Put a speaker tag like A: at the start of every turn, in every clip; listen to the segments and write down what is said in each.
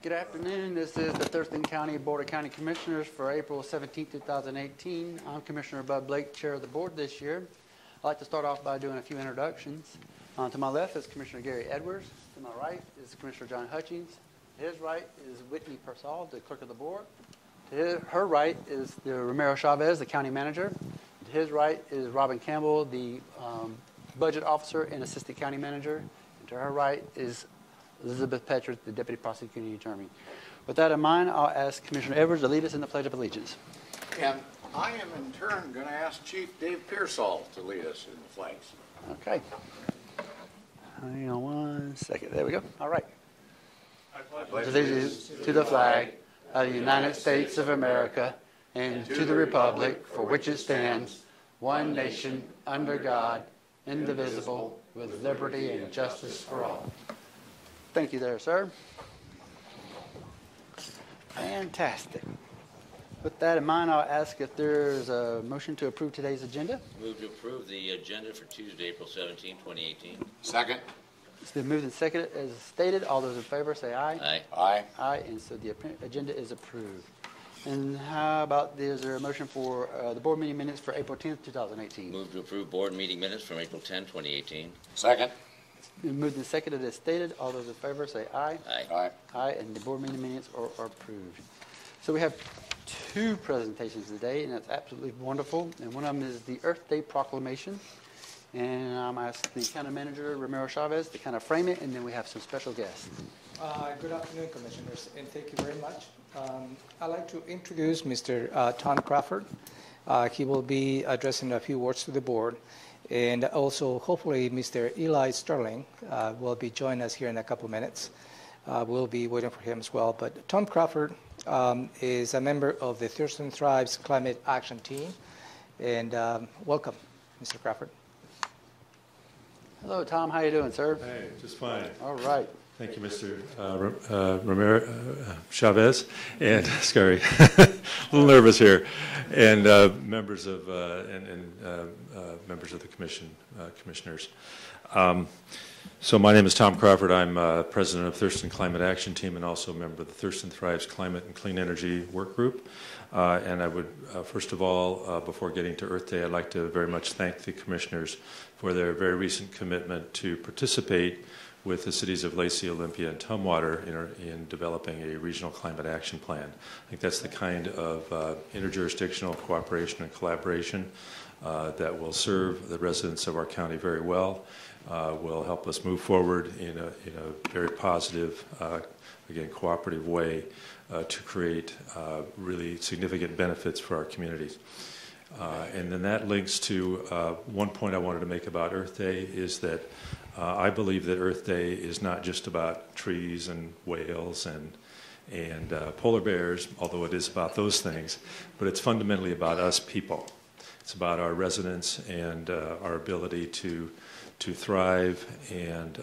A: Good afternoon. This is the Thurston County Board of County Commissioners for April 17, 2018. I'm Commissioner Bud Blake, Chair of the Board this year. I'd like to start off by doing a few introductions. To my left is Commissioner Gary Edwards. To my right is Commissioner John Hutchings. To his right is Whitney Persall, the Clerk of the Board. To her right is the Romero Chavez, the County Manager. To his right is Robin Campbell, the Budget Officer and Assistant County Manager. And to her right is Elizabeth Petrus, the Deputy Prosecuting Attorney. With that in mind, I'll ask Commissioner Edwards to lead us in the Pledge of Allegiance.
B: And I am in turn going to ask Chief Dave Pearsall to lead us in the flags.
A: Okay. Hang on one second. There we go. All right.
B: I pledge
A: allegiance to the flag of the United States of America and to the republic for which it stands, one nation, under God, indivisible, with liberty and justice for all. Thank you there, sir. Fantastic. With that in mind, I'll ask if there's a motion to approve today's agenda.
C: Move to approve the agenda for Tuesday, April 17, 2018.
B: Second.
A: It's been moved and seconded as stated. All those in favor say aye.
C: Aye.
B: Aye.
A: Aye, and so the agenda is approved. And how about, is there a motion for the board meeting minutes for April 10th, 2018?
C: Move to approve board meeting minutes from April 10, 2018.
B: Second.
A: Been moved and seconded as stated. All those in favor say aye.
C: Aye.
B: Aye.
A: Aye, and the board meeting minutes are approved. So we have two presentations today, and that's absolutely wonderful. And one of them is the Earth Day Proclamation. And I'm asking the County Manager, Romero Chavez, to kind of frame it, and then we have some special guests.
D: Good afternoon, Commissioners, and thank you very much. I'd like to introduce Mr. Tom Crawford. He will be addressing a few words to the board. And also, hopefully, Mr. Eli Sterling will be joining us here in a couple of minutes. We'll be waiting for him as well. But Tom Crawford is a member of the Thurston Thrives Climate Action Team. And welcome, Mr. Crawford.
A: Hello, Tom. How you doing, sir?
E: Hey, just fine.
A: All right.
E: Thank you, Mr. Romero Chavez, and sorry, a little nervous here, and members of members of the commissioners. So my name is Tom Crawford. I'm president of Thurston Climate Action Team and also a member of the Thurston Thrives Climate and Clean Energy Work Group. And I would, first of all, before getting to Earth Day, I'd like to very much thank the commissioners for their very recent commitment to participate with the cities of Lacey, Olympia, and Tumwater in developing a regional climate action plan. I think that's the kind of interjurisdictional cooperation and collaboration that will serve the residents of our county very well, will help us move forward in a very positive, again, cooperative way to create really significant benefits for our communities. And then that links to one point I wanted to make about Earth Day is that I believe that Earth Day is not just about trees and whales and polar bears, although it is about those things, but it's fundamentally about us people. It's about our residents and our ability to thrive and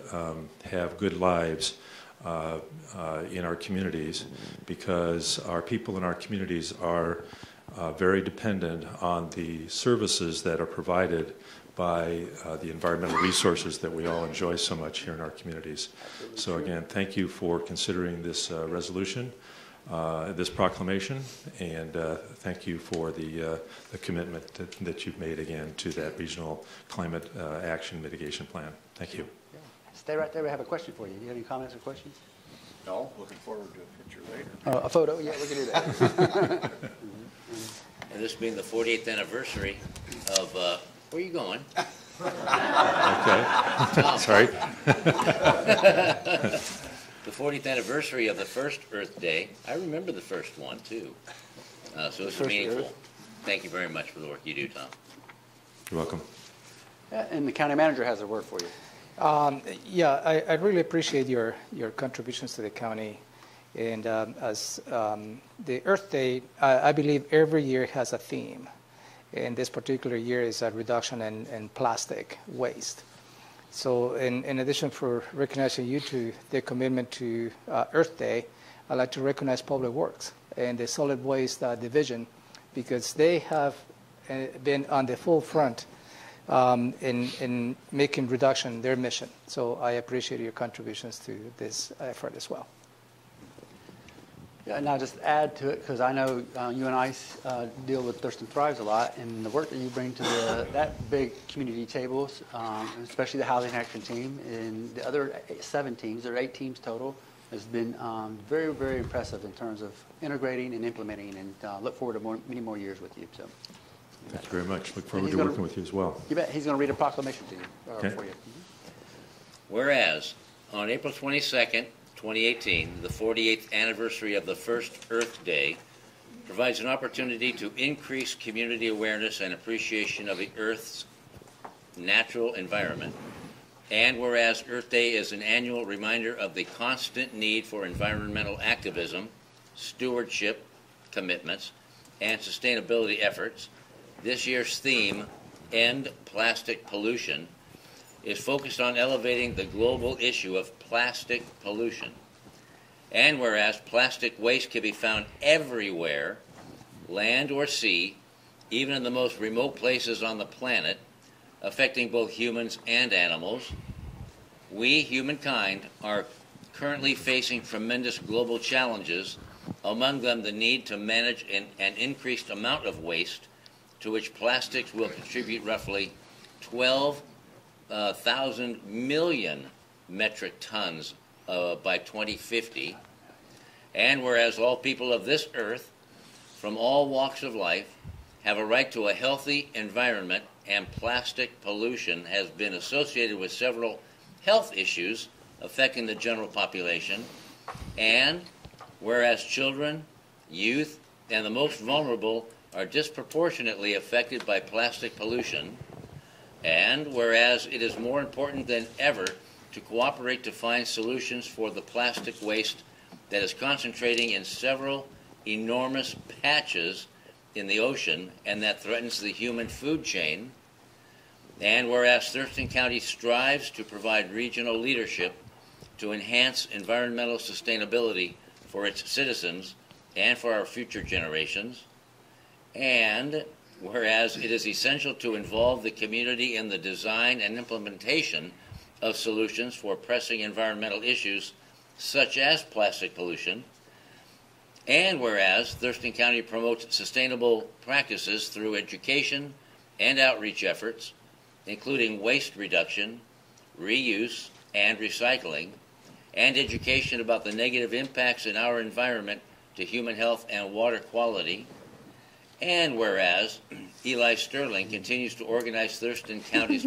E: have good lives in our communities, because our people in our communities are very dependent on the services that are provided by the environmental resources that we all enjoy so much here in our communities. So again, thank you for considering this resolution, this proclamation, and thank you for the commitment that you've made again to that regional climate action mitigation plan. Thank you.
A: Yeah. Stay right there. We have a question for you. Do you have any comments or questions?
B: No, looking forward to a picture later.
A: A photo? Yeah, we can do that.
C: And this being the 48th anniversary of, where are you going?
E: Okay. Sorry.
C: The 40th anniversary of the first Earth Day. I remember the first one, too. So it's meaningful.
A: Earth.
C: Thank you very much for the work you do, Tom.
E: You're welcome.
A: Yeah, and the County Manager has a word for you.
D: I really appreciate your contributions to the county. And as the Earth Day, I believe every year has a theme. And this particular year is a reduction in plastic waste. So in addition for recognizing you to the commitment to Earth Day, I'd like to recognize Public Works and the Solid Waste Division, because they have been on the full front in making reduction their mission. So I appreciate your contributions to this effort as well.
A: Yeah, and I'll just add to it, because I know you and I deal with Thurston Thrives a lot, and the work that you bring to that big community tables, especially the Housing Action Team, and the other 7 teams, there are 8 teams total, has been very, very impressive in terms of integrating and implementing, and look forward to many more years with you. So,
E: Thank you very much. Look forward to working with you as well.
A: you bet. He's going to read a proclamation to you,
E: Okay.
A: for you.
C: Whereas, on April 22nd, 2018, the 48th anniversary of the first Earth Day provides an opportunity to increase community awareness and appreciation of the Earth's natural environment. And whereas Earth Day is an annual reminder of the constant need for environmental activism, stewardship, commitments, and sustainability efforts, this year's theme, End Plastic Pollution, is focused on elevating the global issue of plastic pollution. And whereas plastic waste can be found everywhere, land or sea, even in the most remote places on the planet, affecting both humans and animals, we, humankind, are currently facing tremendous global challenges, among them the need to manage an increased amount of waste, to which plastics will contribute roughly 12,000 million metric tons by 2050. And whereas all people of this earth, from all walks of life, have a right to a healthy environment, and plastic pollution has been associated with several health issues affecting the general population, and whereas children, youth, and the most vulnerable are disproportionately affected by plastic pollution, and whereas it is more important than ever to cooperate to find solutions for the plastic waste that is concentrating in several enormous patches in the ocean and that threatens the human food chain, and whereas Thurston County strives to provide regional leadership to enhance environmental sustainability for its citizens and for our future generations, and whereas it is essential to involve the community in the design and implementation of solutions for pressing environmental issues such as plastic pollution, and whereas Thurston County promotes sustainable practices through education and outreach efforts, including waste reduction, reuse, and recycling, and education about the negative impacts in our environment to human health and water quality, and whereas Eli Sterling continues to organize Thurston County's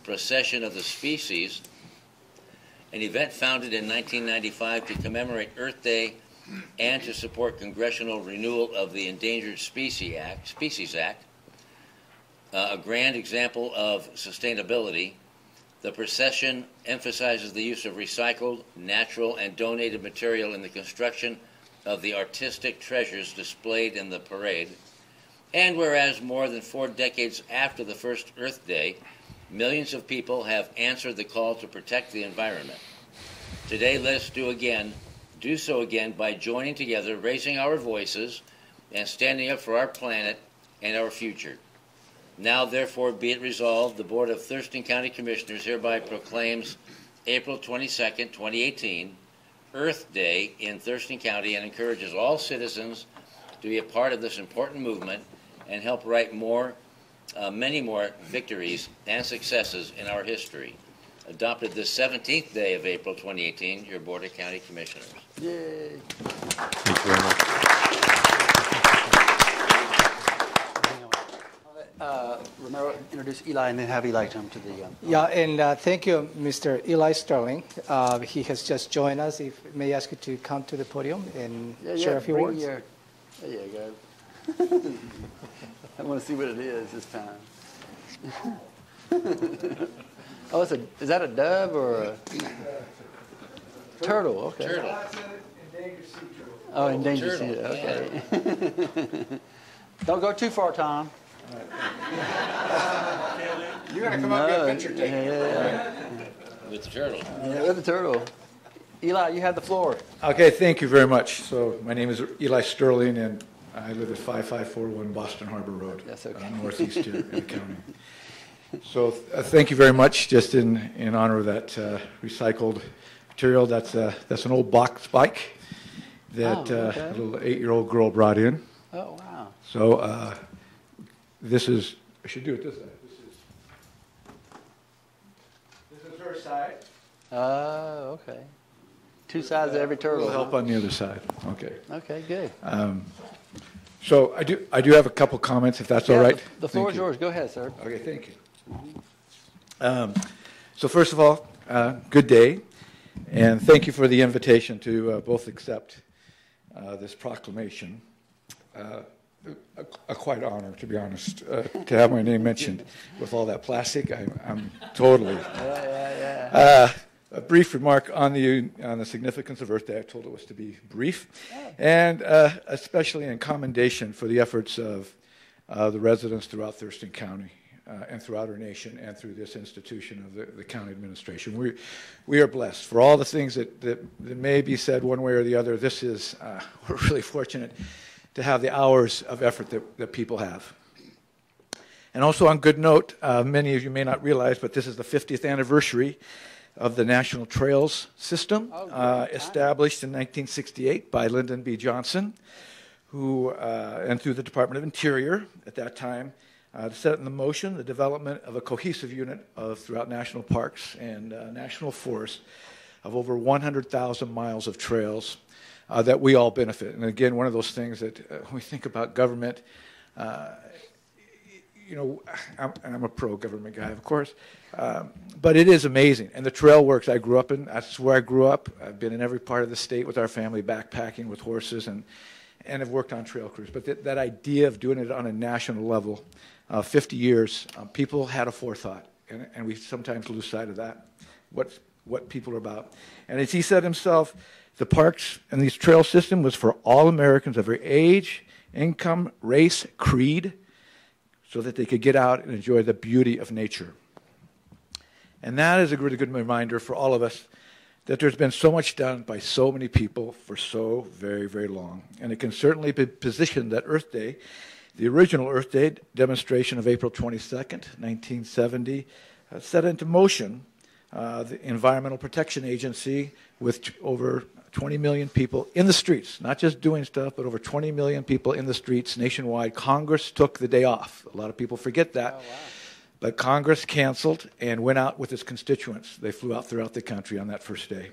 C: Procession of the Species, an event founded in 1995 to commemorate Earth Day and to support congressional renewal of the Endangered Species Act, a grand example of sustainability. The procession emphasizes the use of recycled, natural, and donated material in the construction of the artistic treasures displayed in the parade. And whereas more than 4 decades after the first Earth Day, millions of people have answered the call to protect the environment. Today, let us do so again by joining together, raising our voices, and standing up for our planet and our future. Now, therefore, be it resolved, the Board of Thurston County Commissioners hereby proclaims April 22nd, 2018, Earth Day in Thurston County, and encourages all citizens to be a part of this important movement and help write many more victories and successes in our history. Adopted this 17th day of April 2018, your Board of County Commissioners.
A: Yay.
E: Thank you very much.
A: Romero, introduce Eli and then have Eli come to the...
D: Yeah, and thank you, Mr. Eli Sterling. He has just joined us. If I may ask you to come to the podium and share a few words.
A: There you go. I want to see what it is this time. Oh, is that a dove or a turtle? Okay.
C: Turtle.
A: Oh, endangered sea turtle. Okay. Don't go too far, Tom.
B: You gotta come up and get a picture taken.
A: Yeah.
C: With the turtle.
A: Yeah, with the turtle. Eli, you have the floor.
F: Okay, thank you very much. So my name is Eli Sterling, and I live at 5541 Boston Harbor Road,
A: That's okay.
F: northeast here in the county. So thank you very much. Just in honor of that recycled material. That's an old box bike. that
A: okay.
F: a little 8-year-old girl brought in.
A: Oh, wow.
F: So this is, I should do it this side. This is her side.
A: Okay. Two sides of every turtle.
F: We'll help
A: huh?
F: on the other side. Okay.
A: Okay, good.
F: So I do have a couple comments, if that's all right.
A: The floor
F: Thank
A: is
F: you.
A: yours. Go ahead, sir.
F: Okay, thank you. So first of all, good day, and thank you for the invitation to both accept this proclamation. A quite honor, to be honest, to have my name mentioned. With all that plastic, I'm totally.
A: Yeah.
F: A brief remark on the significance of Earth Day. I told it was to be brief, and especially in commendation for the efforts of the residents throughout Thurston County and throughout our nation and through this institution of the county administration. We are blessed for all the things that may be said one way or the other. This is we're really fortunate to have the hours of effort that people have. And also on good note, many of you may not realize, but this is the 50th anniversary of the National Trails System, established in 1968 by Lyndon B. Johnson, who, and through the Department of Interior at that time, set in motion the development of a cohesive unit throughout national parks and national forests of over 100,000 miles of trails that we all benefit. And again, one of those things that when we think about government, I'm a pro-government guy, of course, but it is amazing. And the trail works I grew up in, that's where I grew up. I've been in every part of the state with our family, backpacking with horses, and have worked on trail crews. But that idea of doing it on a national level, 50 years, people had a forethought, and we sometimes lose sight of that, what people are about. And as he said himself, the parks and these trail system was for all Americans of every age, income, race, creed, so that they could get out and enjoy the beauty of nature. And that is a really good reminder for all of us that there's been so much done by so many people for so very, very long. And it can certainly be positioned that Earth Day, the original Earth Day demonstration of April 22nd, 1970, set into motion the Environmental Protection Agency with over 20 million people in the streets, not just doing stuff, but over 20 million people in the streets nationwide. Congress took the day off. A lot of people forget that.
A: Oh, wow.
F: But Congress canceled and went out with its constituents. They flew out throughout the country on that first day.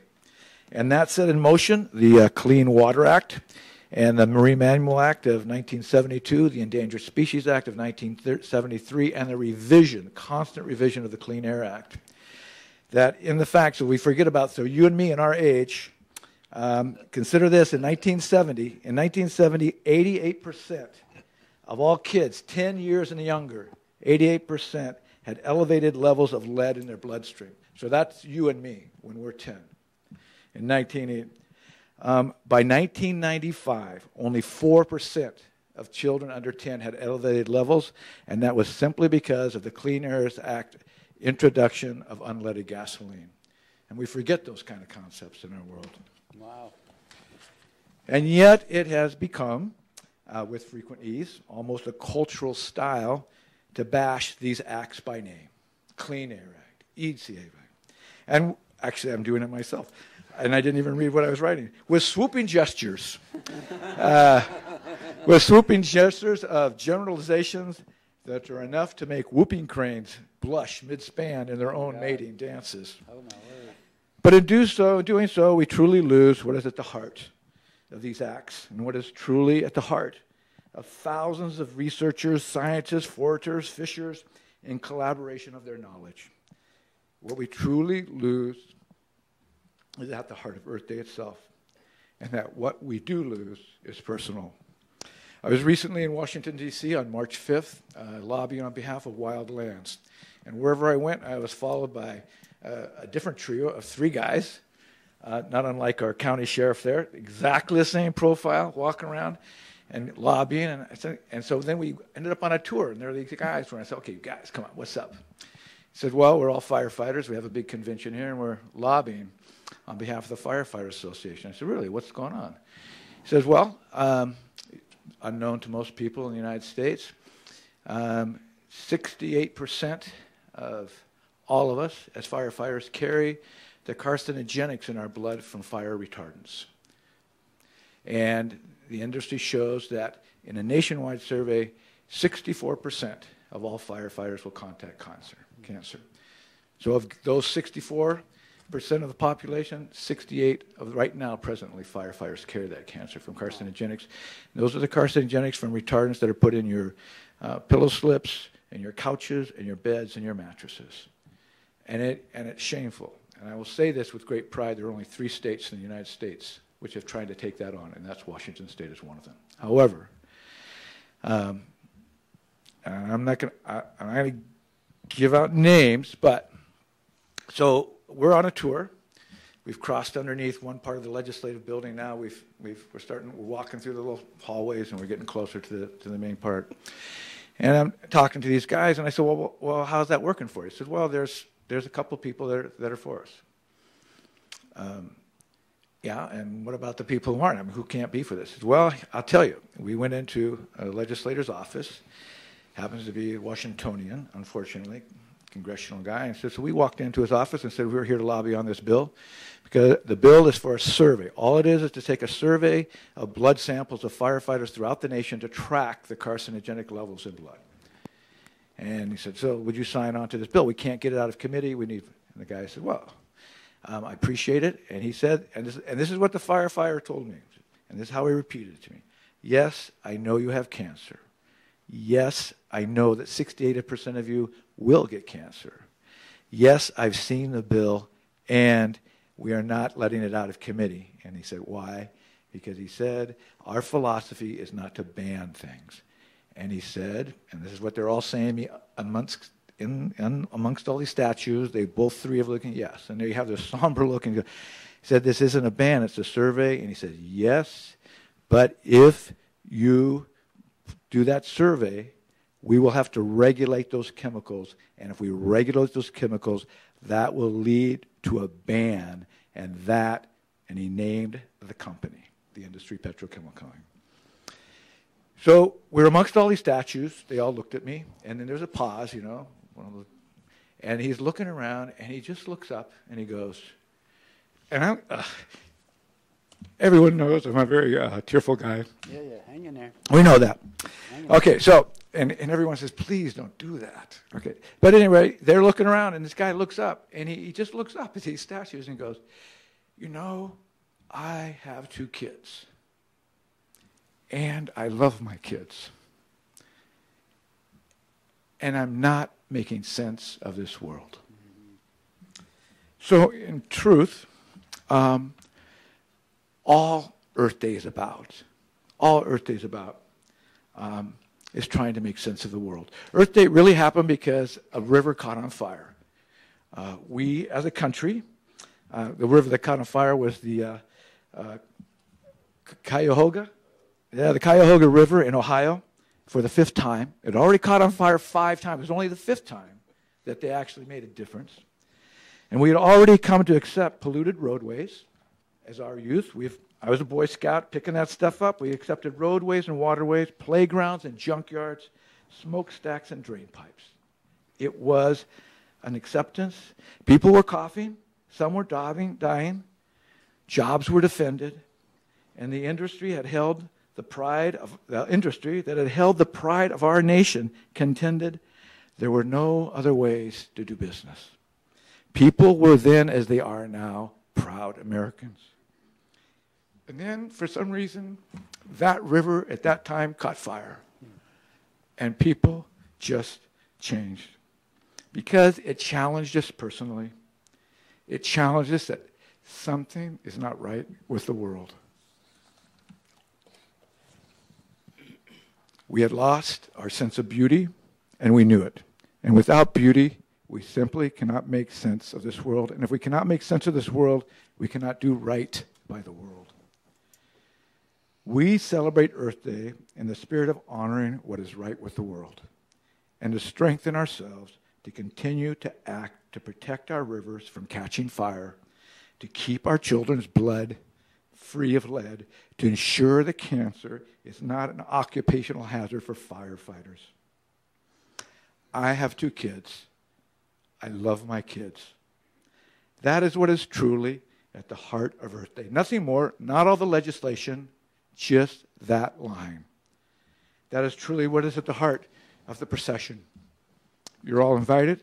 F: And that set in motion the Clean Water Act and the Marine Mammal Act of 1972, the Endangered Species Act of 1973, and the constant revision of the Clean Air Act. That in the fact, so we forget about, so you and me in our age, consider this, in 1970, 88% of all kids 10 years and younger, 88% had elevated levels of lead in their bloodstream. So that's you and me when we're 10. In 1980, by 1995, only 4% of children under 10 had elevated levels, and that was simply because of the Clean Air Act introduction of unleaded gasoline. And we forget those kind of concepts in our world.
A: Wow.
F: And yet it has become, with frequent ease, almost a cultural style to bash these acts by name. Clean Air Act, ECA Act. And actually, I'm doing it myself. And I didn't even read what I was writing. With swooping gestures. With swooping gestures of generalizations that are enough to make whooping cranes blush mid-span in their own mating dances.
A: Oh, my word.
F: But in doing so, we truly lose what is at the heart of these acts, and what is truly at the heart of thousands of researchers, scientists, foragers, fishers, in collaboration of their knowledge. What we truly lose is at the heart of Earth Day itself, and that what we do lose is personal. I was recently in Washington, D.C. on March 5th, lobbying on behalf of Wild Lands. And wherever I went, I was followed by a different trio of 3 guys, not unlike our county sheriff there, exactly the same profile, walking around and lobbying. And so then we ended up on a tour, and there were these guys where I said, okay, guys, come on, what's up? He said, well, we're all firefighters. We have a big convention here, and we're lobbying on behalf of the Firefighter Association. I said, really, what's going on? He says, well, unknown to most people in the United States, 68% of all of us as firefighters carry the carcinogenics in our blood from fire retardants. And the industry shows that in a nationwide survey, 64% of all firefighters will contact cancer. So of those 64% of the population, 68 of right now presently firefighters carry that cancer from carcinogenics. And those are the carcinogenics from retardants that are put in your pillow slips, and your couches, and your beds, and your mattresses. And it's shameful. And I will say this with great pride, there are only 3 states in the United States which have tried to take that on, and that's Washington State is one of them. However, I'm not going to give out names, but so we're on a tour. We've crossed underneath one part of the legislative building now. We're walking through the little hallways, and we're getting closer to the main part. And I'm talking to these guys, and I said, well, how's that working for you? He said, well, there's a couple of people that are for us. Yeah, and what about the people who aren't? I mean, who can't be for this? He said, well, I'll tell you. We went into a legislator's office. Happens to be a Washingtonian, unfortunately, congressional guy. And so we walked into his office and said, we're here to lobby on this bill because the bill is for a survey. All it is to take a survey of blood samples of firefighters throughout the nation to track the carcinogenic levels in blood. And he said, so would you sign on to this bill? We can't get it out of committee. We need. And the guy said, well, I appreciate it. And he said, and this is what the firefighter told me, and this is how he repeated it to me. Yes, I know you have cancer. Yes, I know that 68% of you will get cancer. Yes, I've seen the bill, and we are not letting it out of committee. And he said, why? Because he said, our philosophy is not to ban things. And he said, and this is what they're all saying amongst all these statues, they both 3 have looking, yes. And they have this somber look. And he said, this isn't a ban, it's a survey. And he said, yes, but if you do that survey, we will have to regulate those chemicals. And if we regulate those chemicals, that will lead to a ban. And he named the company, the industry petrochemical. So we're amongst all these statues. They all looked at me. And then there's a pause, and he's looking around, and he just looks up, and he goes, and everyone knows I'm a very tearful guy.
A: Yeah, hang in there.
F: We know that. Okay, so, and everyone says, please don't do that. Okay, but anyway, they're looking around, and this guy looks up, and he just looks up at these statues and goes, I have 2 kids, and I love my kids, and I'm not making sense of this world. So, in truth, all Earth Day is about is trying to make sense of the world. Earth Day really happened because a river caught on fire. We, as a country, the river that caught on fire was the Cuyahoga. Yeah, the Cuyahoga River in Ohio for the 5th time. It already caught on fire 5 times. It was only the 5th time that they actually made a difference. And we had already come to accept polluted roadways as our youth. I was a Boy Scout picking that stuff up. We accepted roadways and waterways, playgrounds and junkyards, smokestacks and drain pipes. It was an acceptance. People were coughing. Some were dying. Jobs were defended. And the industry had held the pride of the industry that had held the pride of our nation contended there were no other ways to do business. People were then, as they are now, proud Americans. And then, for some reason, that river at that time caught fire. And people just changed. Because it challenged us personally. It challenged us that something is not right with the world. We had lost our sense of beauty, and we knew it. And without beauty, we simply cannot make sense of this world. And if we cannot make sense of this world, we cannot do right by the world. We celebrate Earth Day in the spirit of honoring what is right with the world and to strengthen ourselves to continue to act to protect our rivers from catching fire, to keep our children's blood free of lead, to ensure that cancer is not an occupational hazard for firefighters. I have 2 kids. I love my kids. That is what is truly at the heart of Earth Day. Nothing more, not all the legislation, Just that line. That is truly what is at the heart of the procession. You're all invited.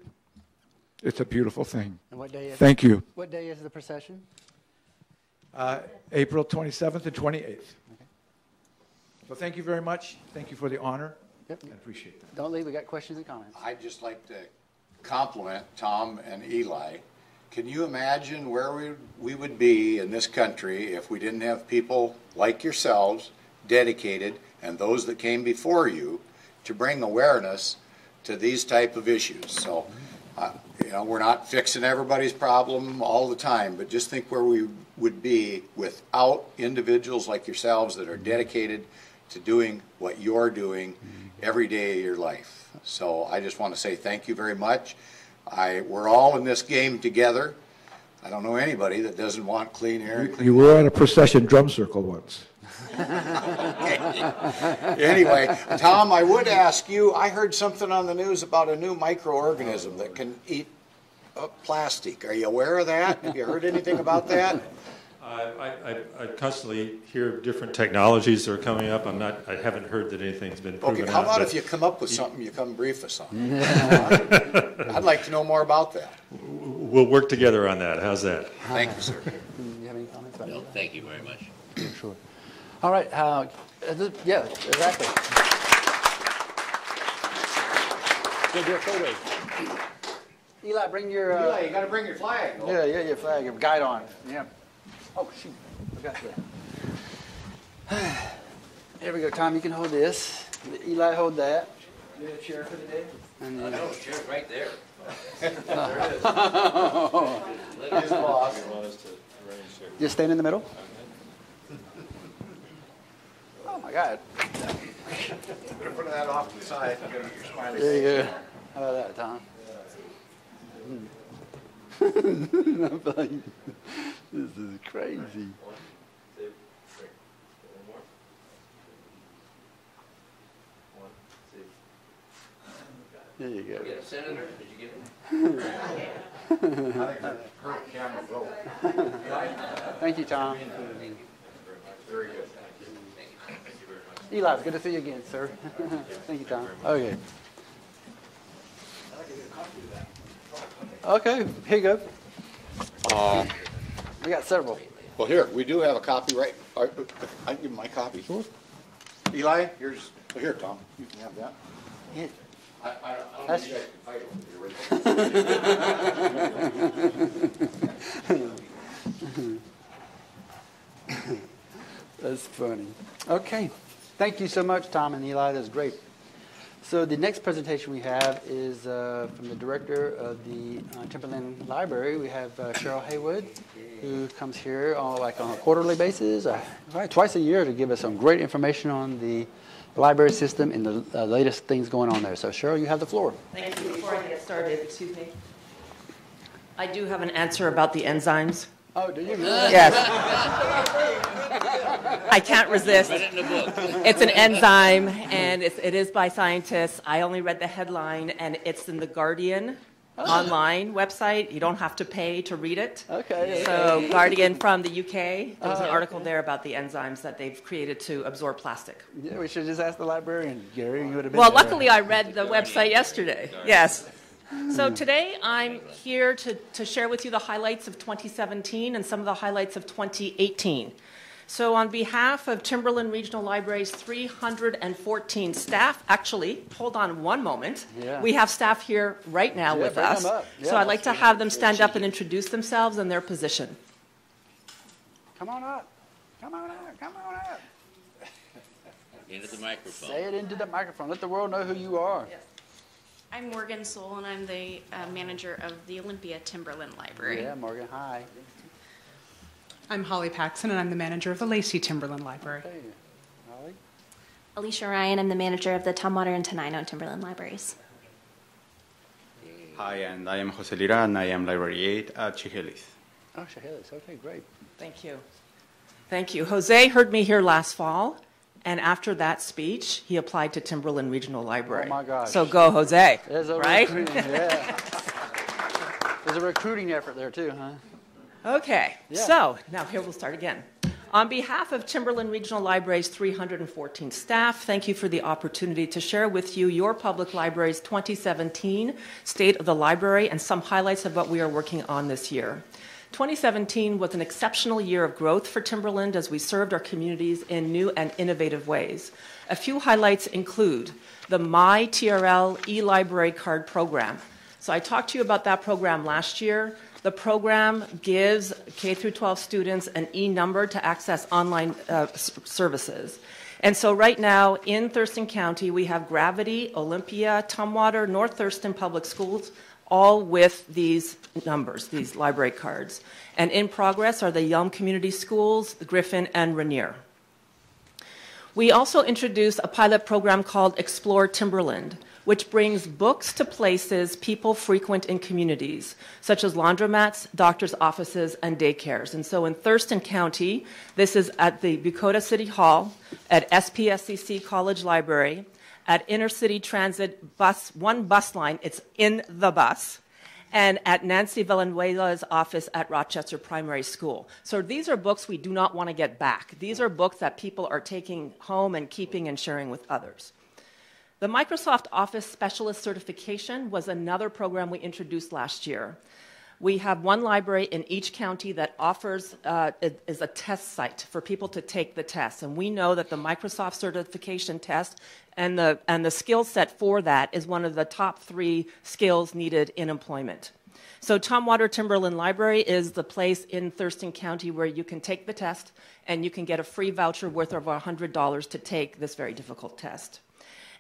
F: It's a beautiful thing.
A: And what day is
F: Thank you.
A: What day is the procession?
F: April 27th and 28th. So thank you very much. Thank you for the honor.
A: Yep.
F: I appreciate that.
A: Don't leave. We got questions and comments.
B: I'd just like to compliment Tom and Eli. Can you imagine where we would be in this country if we didn't have people like yourselves, dedicated, and those that came before you to bring awareness to these type of issues? So, we're not fixing everybody's problem all the time, but just think where we would be without individuals like yourselves that are dedicated to doing what you're doing every day of your life. So I just want to say thank you very much. We're all in this game together. I don't know anybody that doesn't want clean air. And clean
F: You were at a procession drum circle once.
B: Anyway, Tom, I would ask you, I heard something on the news about a new microorganism that can eat plastic. Are you aware of that? Have you heard anything about that?
E: I constantly hear different technologies that are coming up. I haven't heard that anything's been proven
B: Okay, how
E: out,
B: about
E: but
B: if you come up with something, you come brief us on it? I'd like to know more about that.
E: we'll work together on that. How's that?
B: Thank you, sir.
A: Do you have any comments about
C: No, thank you very much.
A: that? Sure. All right. Yeah, exactly. We'll do a photo. Eli, bring your.
B: Eli, you got to bring your flag.
A: Yeah, your flag, your guide on. Yeah. Oh, shoot. Forgot that. There we go, Tom. You can hold this. Eli, hold that. You're the chair for today. And then,
C: No, chair's right there.
B: His boss.
A: just stand in the middle. Oh my God.
B: Put that off to the side. You're gonna get your smiley
A: There you
B: face.
A: go. How about that, Tom? I'm like, this is crazy. There you go.
C: Get a senator? Did you get it?
B: I think that's her camera broke.
A: Thank you, Tom.
B: Very good.
A: Eli, it's good to see you again, sir. Thank you, Tom. Okay. Okay, here you go. We got several.
B: Well, here, we do have a copy, right? I can give him my copy. Eli, here's, here, Tom, you can have that.
A: Yeah.
B: I don't
A: That's-
B: think you guys can fight over the original.
A: That's funny. Okay. Thank you so much, Tom and Eli. That's great. So the next presentation we have is from the director of the Timberland Library. We have Cheryl Haywood, who comes here on a quarterly basis, right, twice a year, to give us some great information on the library system and the latest things going on there. So Cheryl, you have the floor.
G: Thank you. Before I get started, excuse me. I do have an answer about the enzymes.
A: Oh, do you?
G: Yes. I can't resist.
C: Read it in the book.
G: It's an enzyme, and it is by scientists. I only read the headline, and it's in the Guardian online website. You don't have to pay to read it.
A: Okay.
G: So Guardian from the UK, there was an article there about the enzymes that they've created to absorb plastic.
A: Yeah, we should just ask the librarian, Gary. You would have been
G: Well,
A: there.
G: luckily I read the website yesterday. Yes. So today I'm here to share with you the highlights of 2017 and some of the highlights of 2018. So on behalf of Timberland Regional Library's 314 staff, actually, hold on one moment.
A: Yeah.
G: We have staff here right now
A: Yeah,
G: with
A: bring
G: us.
A: them up.
G: So
A: Yeah.
G: I'd like to have them stand up and introduce themselves and their position.
A: Come on up. Come on up. Come on up.
C: Into the microphone.
A: Say it into the microphone. Let the world know who you are.
H: I'm Morgan Soul, and I'm the manager of the Olympia Timberland Library.
A: Yeah, Morgan. Hi.
I: I'm Holly Paxson, and I'm the manager of the Lacey Timberland Library.
A: Hey, Holly.
H: Alicia Ryan, I'm the manager of the Tumwater and Tenino Timberland Libraries.
J: Hi, and I am Jose Lira, and I am Library 8 at Chigelis.
A: Oh, Shahelis. Okay, great.
G: Thank you. Thank you. Jose heard me here last fall, and after that speech, he applied to Timberland Regional Library.
A: Oh, my gosh.
G: So go, Jose.
A: There's a
G: right?
A: recruiting, yeah. There's a recruiting effort there too, huh?
G: Okay.
A: Yeah.
G: So now here we'll start again. On behalf of Timberland Regional Library's 314 staff, thank you for the opportunity to share with you your public library's 2017 State of the Library and some highlights of what we are working on this year. 2017 was an exceptional year of growth for Timberland as we served our communities in new and innovative ways. A few highlights include the My TRL e-library card program. So I talked to you about that program last year. The program gives K-12 students an e-number to access online services. And so right now in Thurston County, we have Gravity, Olympia, Tumwater, North Thurston Public Schools, all with these numbers, these library cards. And in progress are the Yelm Community Schools, Griffin, and Rainier. We also introduced a pilot program called Explore Timberland, which brings books to places people frequent in communities, such as laundromats, doctors' offices, and daycares. And so in Thurston County, this is at the Bucota City Hall, at SPSCC College Library, at Inner City Transit bus, one bus line, it's in the bus, and at Nancy Villanueva's office at Rochester Primary School. So these are books we do not want to get back. These are books that people are taking home and keeping and sharing with others. The Microsoft Office Specialist Certification was another program we introduced last year. We have one library in each county that offers is a test site for people to take the test. And we know that the Microsoft certification test and the skill set for that is one of the top 3 skills needed in employment. So Tumwater Timberland Library is the place in Thurston County where you can take the test and you can get a free voucher worth over $100 to take this very difficult test.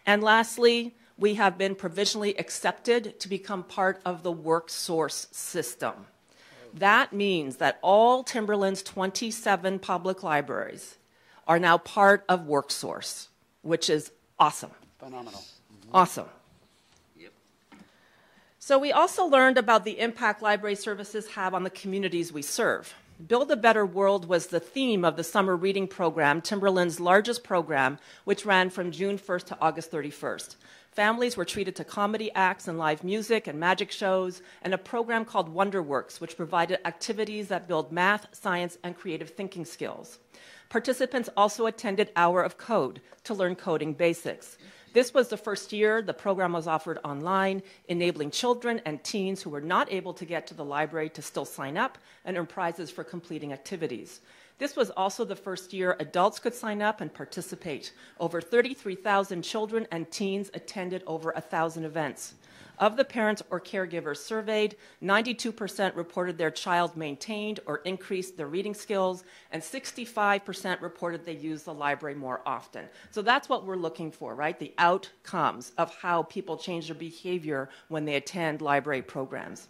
G: And lastly, we have been provisionally accepted to become part of the WorkSource system. That means that all Timberland's 27 public libraries are now part of WorkSource, which is awesome.
A: Phenomenal.
G: Awesome.
C: Yep.
G: So we also learned about the impact library services have on the communities we serve. Build a Better World was the theme of the summer reading program, Timberland's largest program, which ran from June 1st to August 31st. Families were treated to comedy acts and live music and magic shows, and a program called WonderWorks, which provided activities that build math, science, and creative thinking skills. Participants also attended Hour of Code to learn coding basics. This was the first year the program was offered online, enabling children and teens who were not able to get to the library to still sign up and earn prizes for completing activities. This was also the first year adults could sign up and participate. Over 33,000 children and teens attended over 1,000 events. Of the parents or caregivers surveyed, 92% reported their child maintained or increased their reading skills, and 65% reported they used the library more often. So that's what we're looking for, right? The outcomes of how people change their behavior when they attend library programs.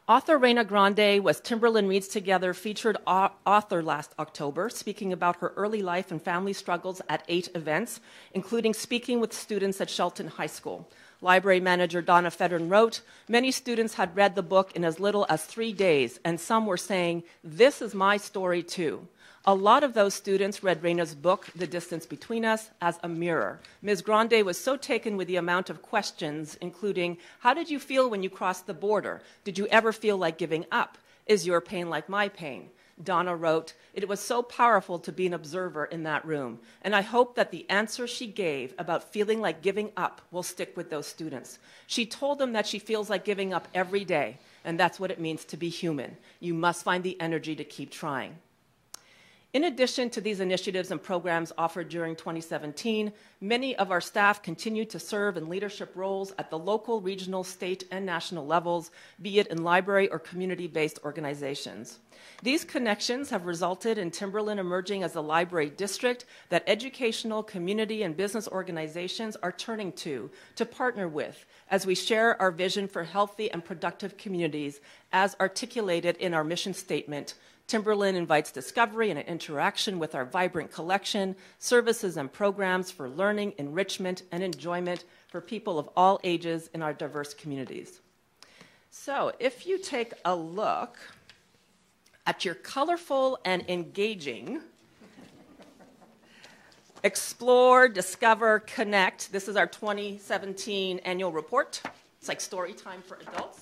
G: Author Reina Grande was Timberland Reads Together featured author last October, speaking about her early life and family struggles at 8 events, including speaking with students at Shelton High School. Library manager Donna Federn wrote, "Many students had read the book in as little as 3 days, and some were saying, 'This is my story too.' A lot of those students read Reina's book, The Distance Between Us, as a mirror. Ms. Grande was so taken with the amount of questions, including, how did you feel when you crossed the border? Did you ever feel like giving up? Is your pain like my pain?" Donna wrote, "It was so powerful to be an observer in that room, and I hope that the answer she gave about feeling like giving up will stick with those students. She told them that she feels like giving up every day, and that's what it means to be human. You must find the energy to keep trying." In addition to these initiatives and programs offered during 2017, many of our staff continue to serve in leadership roles at the local, regional, state, and national levels, be it in library or community-based organizations. These connections have resulted in Timberland emerging as a library district that educational, community, and business organizations are turning to partner with as we share our vision for healthy and productive communities as articulated in our mission statement. Timberland invites discovery and interaction with our vibrant collection, services and programs for learning, enrichment, and enjoyment for people of all ages in our diverse communities. So if you take a look at your colorful and engaging Explore, Discover, Connect. This is our 2017 annual report. It's like story time for adults.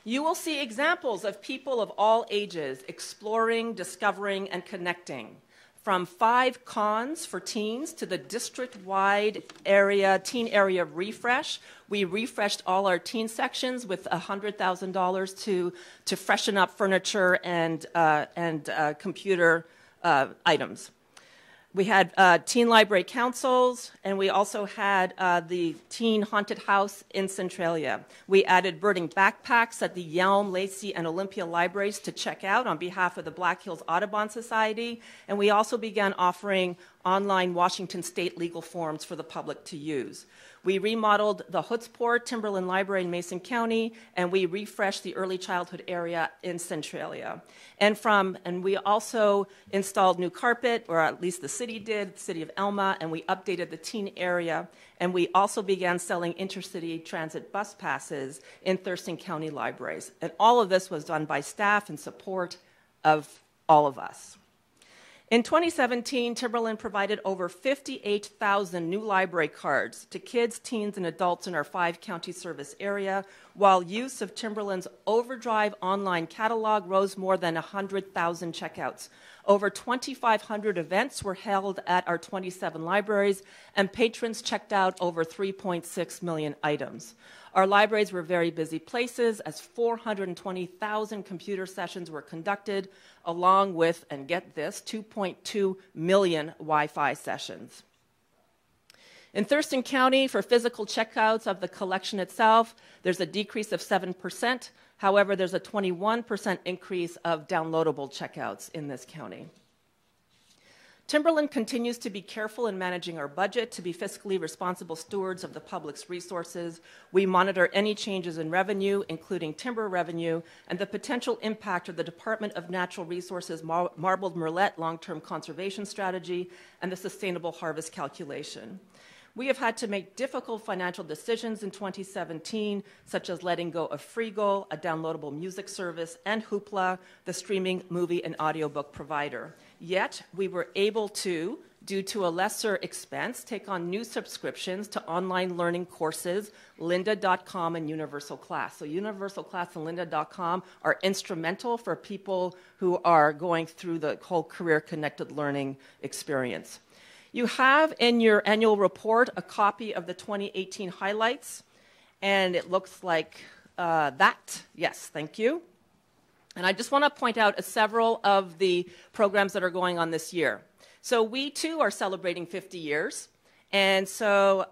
G: You will see examples of people of all ages exploring, discovering, and connecting. From 5 cons for teens to the district-wide teen area refresh. We refreshed all our teen sections with $100,000 to freshen up furniture and computer items. We had teen library councils, and we also had the teen haunted house in Centralia. We added birding backpacks at the Yelm, Lacey, and Olympia libraries to check out on behalf of the Black Hills Audubon Society, and we also began offering online Washington State legal forms for the public to use. We remodeled the Hoodsport Timberland Library in Mason County, and we refreshed the early childhood area in Centralia. And we also installed new carpet, or at least the city did, the city of Elma, and we updated the teen area. And we also began selling intercity transit bus passes in Thurston County libraries. And all of this was done by staff in support of all of us. In 2017, Timberland provided over 58,000 new library cards to kids, teens, and adults in our 5-county service area, while use of Timberland's Overdrive online catalog rose more than 100,000 checkouts. Over 2,500 events were held at our 27 libraries, and patrons checked out over 3.6 million items. Our libraries were very busy places as 420,000 computer sessions were conducted, along with, and get this, 2.2 million Wi-Fi sessions. In Thurston County, for physical checkouts of the collection itself, there's a decrease of 7%. However, there's a 21% increase of downloadable checkouts in this county. Timberland continues to be careful in managing our budget to be fiscally responsible stewards of the public's resources. We monitor any changes in revenue, including timber revenue, and the potential impact of the Department of Natural Resources Marbled Merlet long-term conservation strategy and the sustainable harvest calculation. We have had to make difficult financial decisions in 2017, such as letting go of Freegal, a downloadable music service, and Hoopla, the streaming movie and audiobook provider. Yet, we were able to, due to a lesser expense, take on new subscriptions to online learning courses, lynda.com and Universal Class. So Universal Class and lynda.com are instrumental for people who are going through the whole career-connected learning experience. You have in your annual report a copy of the 2018 highlights, and it looks like that. Yes, thank you. And I just want to point out several of the programs that are going on this year. So we, too, are celebrating 50 years. And so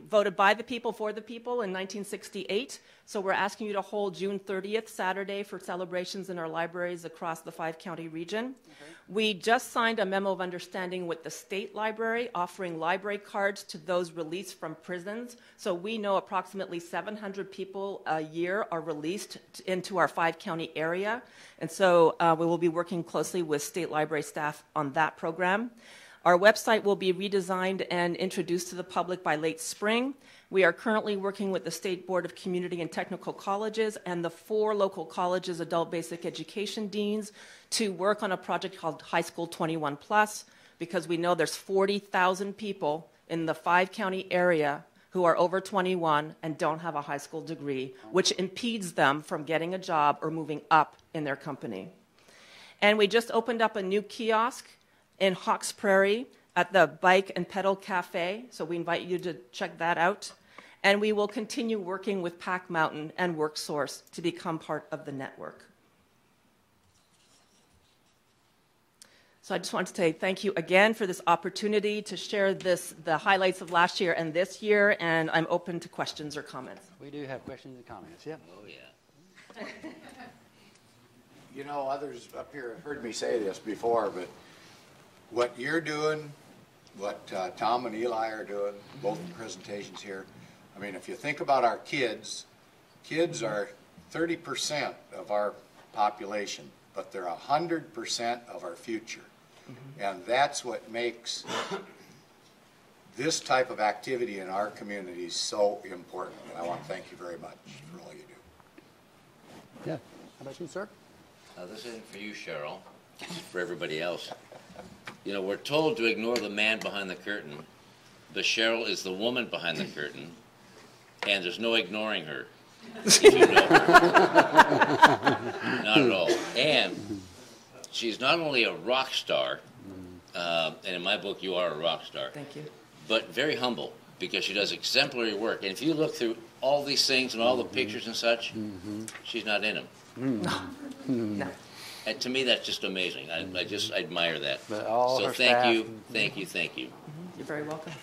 G: voted by the people for the people in 1968. So we're asking you to hold June 30th, Saturday, for celebrations in our libraries across the 5-county region. Okay. We just signed a memo of understanding with the state library, offering library cards to those released from prisons. So we know approximately 700 people a year are released into our 5-county area. And so we will be working closely with state library staff on that program. Our website will be redesigned and introduced to the public by late spring. We are currently working with the State Board of Community and Technical Colleges and the 4 local colleges' adult basic education deans to work on a project called High School 21 Plus, because we know there's 40,000 people in the 5-county area who are over 21 and don't have a high school degree, which impedes them from getting a job or moving up in their company. And we just opened up a new kiosk in Hawks Prairie at the Bike and Pedal Cafe, so we invite you to check that out. And we will continue working with Pack Mountain and WorkSource to become part of the network. So I just want to say thank you again for this opportunity to share the highlights of last year and this year, and I'm open to questions or comments.
A: We do have questions and comments, yeah.
C: Oh, yeah.
B: You know, others up here have heard me say this before, but what you're doing, what Tom and Eli are doing, both the presentations here, I mean, if you think about our kids, kids are 30% of our population, but they're 100% of our future. And that's what makes this type of activity in our communities so important. And I want to thank you very much for all you do.
A: Yeah. How about you, sir?
C: This isn't for you, Cheryl. This is for everybody else. You know, we're told to ignore the man behind the curtain, but Cheryl is the woman behind the curtain, and there's no ignoring her. If you know her. Not at all. And she's not only a rock star, and in my book you are a rock star.
G: Thank you.
C: But very humble, because she does exemplary work. And if you look through all these things and all the pictures and such, she's not in them.
G: No.
C: And to me, that's just amazing. I just admire that.
A: But all
C: So
A: her
C: thank
A: staff
C: you, thank you, thank you.
G: You're very welcome.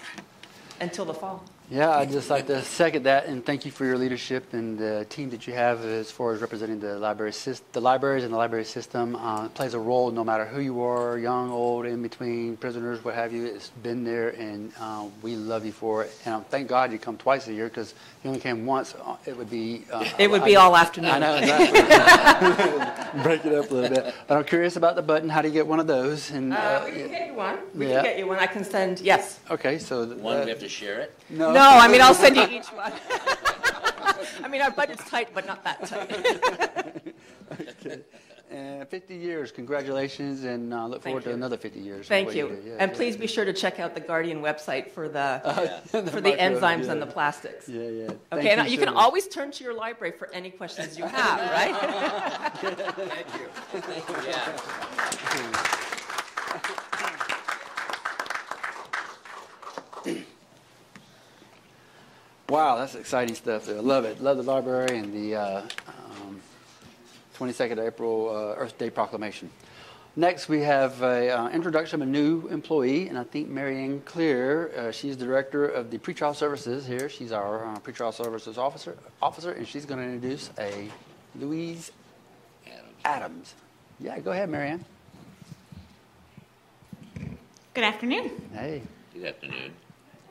G: Until the fall.
A: Yeah, I'd just like to second that and thank you for your leadership and the team that you have as far as representing the libraries and the library system. It plays a role no matter who you are, young, old, in between, prisoners, what have you. It's been there, and we love you for it. And thank God you come twice a year, because if you only came once, it would be...
G: It would be all afternoon.
A: I know, exactly. Break it up a little bit. But I'm curious about the button. How do you get one of those? And
G: We can get you one. We can get you one. I can send, yes.
A: Okay, so...
C: One, we have to share it.
A: No.
G: No, I mean, I'll send you each one. I mean, our budget's tight, but not that tight.
A: Okay. And 50 years, congratulations, and look forward to another 50 years.
G: Thank you. And please be sure to check out the Guardian website for the enzymes and the plastics.
A: Yeah, yeah.
G: Okay, and you can always turn to your library for any questions you have, right?
C: Thank you. Thank you, yeah.
A: Wow, that's exciting stuff there. I love it. Love the library and the 22nd of April Earth Day proclamation. Next, we have an introduction of a new employee, and I think Marianne Clear, she's director of the pretrial services here. She's our pretrial services officer, and she's going to introduce a Louise Adams. Yeah, go ahead, Marianne.
K: Good afternoon.
A: Hey.
C: Good afternoon.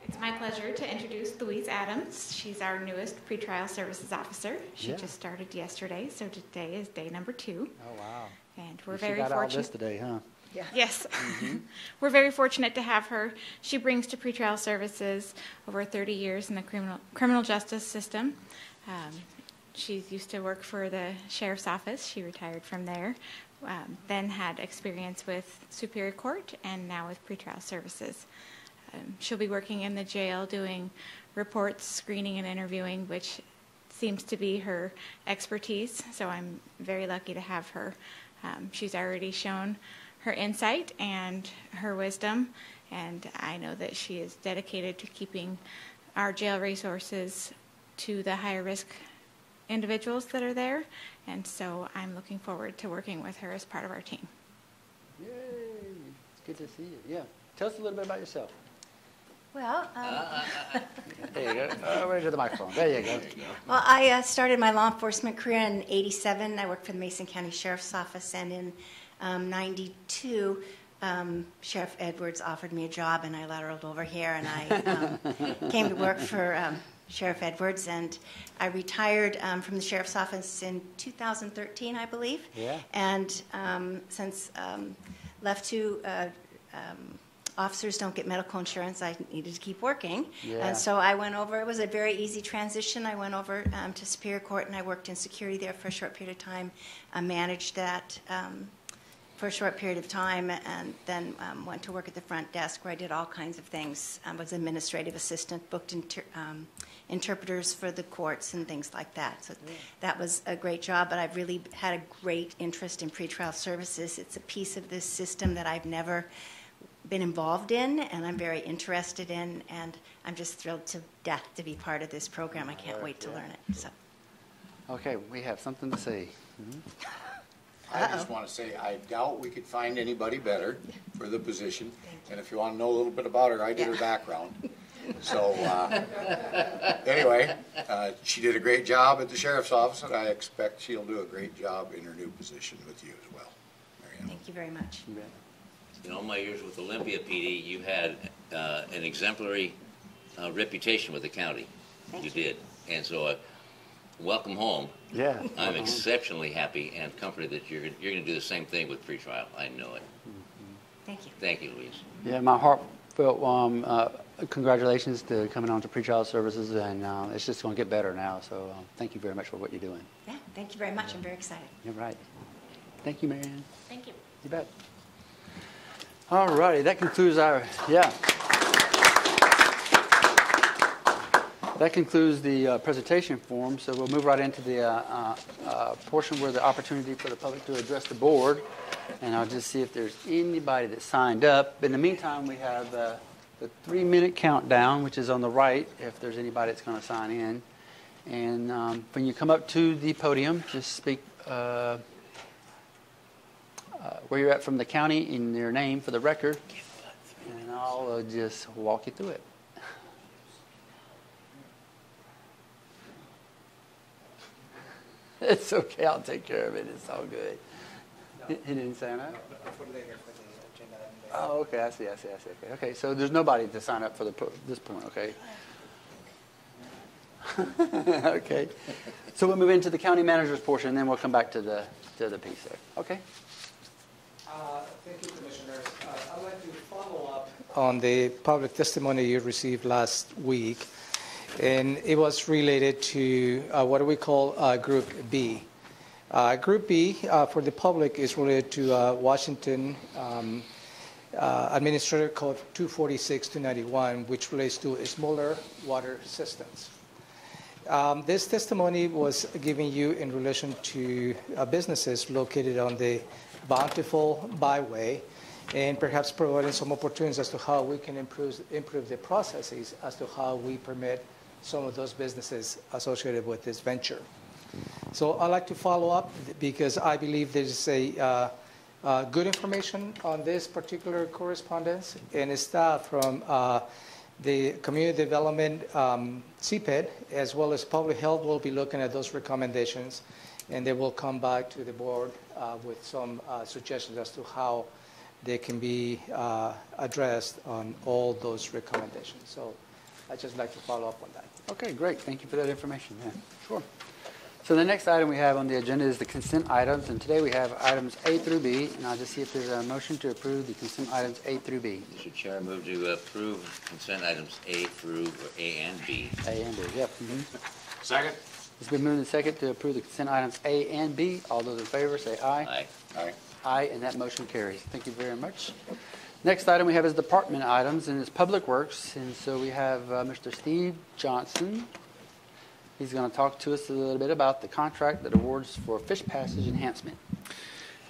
K: It's my pleasure to introduce Louise Adams. She's our newest pretrial services officer. She just started yesterday, so today is day number 2.
A: Oh, wow.
K: And we're
A: She
K: very
A: got all
K: fortunate.
A: this today, huh?
K: Yeah. Yes. We're very fortunate to have her. She brings to pretrial services over 30 years in the criminal justice system. She used to work for the sheriff's office. She retired from there. Then had experience with Superior Court and now with pretrial services. She'll be working in the jail doing reports, screening, and interviewing, which seems to be her expertise, so I'm very lucky to have her. She's already shown her insight and her wisdom, and I know that she is dedicated to keeping our jail resources to the higher risk individuals that are there, and so I'm looking forward to working with her as part of our team.
A: Yay! It's good to see you. Yeah. Tell us a little bit about yourself.
L: Well,
A: There you go. Right to the microphone. There you go.
L: well, I started my law enforcement career in '87. I worked for the Mason County Sheriff's Office, and in '92, Sheriff Edwards offered me a job, and I lateraled over here, and I came to work for Sheriff Edwards, and I retired from the Sheriff's Office in 2013, I believe.
A: Yeah.
L: And since left to officers don't get medical insurance, I needed to keep working.
A: Yeah.
L: And so I went over, it was a very easy transition. I went over to Superior Court, and I worked in security there for a short period of time. I managed that for a short period of time, and then went to work at the front desk where I did all kinds of things. I was administrative assistant, booked interpreters for the courts and things like that. So that was a great job, but I've really had a great interest in pretrial services. It's a piece of this system that I've never been involved in, and I'm very interested in, and I'm just thrilled to death to be part of this program. I can't wait to learn it. So.
A: Okay, we have something to say.
B: I just want to say, I doubt we could find anybody better for the position. And if you want to know a little bit about her, I did her background. So anyway, she did a great job at the Sheriff's Office, and I expect she'll do a great job in her new position with you as well. Marianne.
L: Thank you very much.
C: In all my years with Olympia PD, you had an exemplary reputation with the county. You did. And so welcome home.
A: Yeah.
C: I'm exceptionally happy and comforted that you're going to do the same thing with pretrial. I know it.
L: Thank you.
C: Thank you, Louise.
A: Yeah, my heartfelt congratulations to coming on to pretrial services, and it's just going to get better now. So thank you very much for what you're doing.
L: Yeah, thank you very much. I'm very excited.
A: You're right. Thank you, Marianne.
K: Thank you.
A: You bet. All righty, that concludes our, That concludes the presentation form, so we'll move right into the portion where the opportunity for the public to address the board, and I'll just see if there's anybody that signed up. In the meantime, we have the 3-minute countdown, which is on the right, if there's anybody that's going to sign in. And when you come up to the podium, just speak where you're at from the county and your name for the record, and I'll just walk you through it. It's okay. I'll take care of it. It's all good. He didn't sign up? Oh, okay. I see. Okay, so there's nobody to sign up for this point, okay? Okay. So we'll move into the county manager's portion, and then we'll come back to the piece there. Okay?
D: Thank you, Commissioners. I'd like to follow up on the public testimony you received last week. And it was related to what we call Group B. Group B for the public is related to Washington Administrative Code 246-291, which relates to smaller water systems. This testimony was given you in relation to businesses located on the Bountiful Byway, and perhaps providing some opportunities as to how we can improve the processes as to how we permit some of those businesses associated with this venture. So I'd like to follow up because I believe there's a good information on this particular correspondence, and staff from the Community Development CPED as well as Public Health will be looking at those recommendations, and they will come back to the board with some suggestions as to how they can be addressed on all those recommendations. So I'd just like to follow up on that.
A: Okay, great. Thank you for that information. Yeah, sure. So the next item we have on the agenda is the consent items, and today we have items A through B, and I'll just see if there's a motion to approve the consent items A through B.
C: Mr. Chair, I move to approve consent items A and B.
A: A and B, yep.
B: Second?
A: It's been moved and second to approve the consent items A and B. All those in favor say aye.
C: Aye.
B: Aye.
A: Aye, and that motion carries. Thank you very much. Next item we have is department items, and it's Public Works. And so we have Mr. Steve Johnson. He's going to talk to us a little bit about the contract that awards for fish passage enhancement.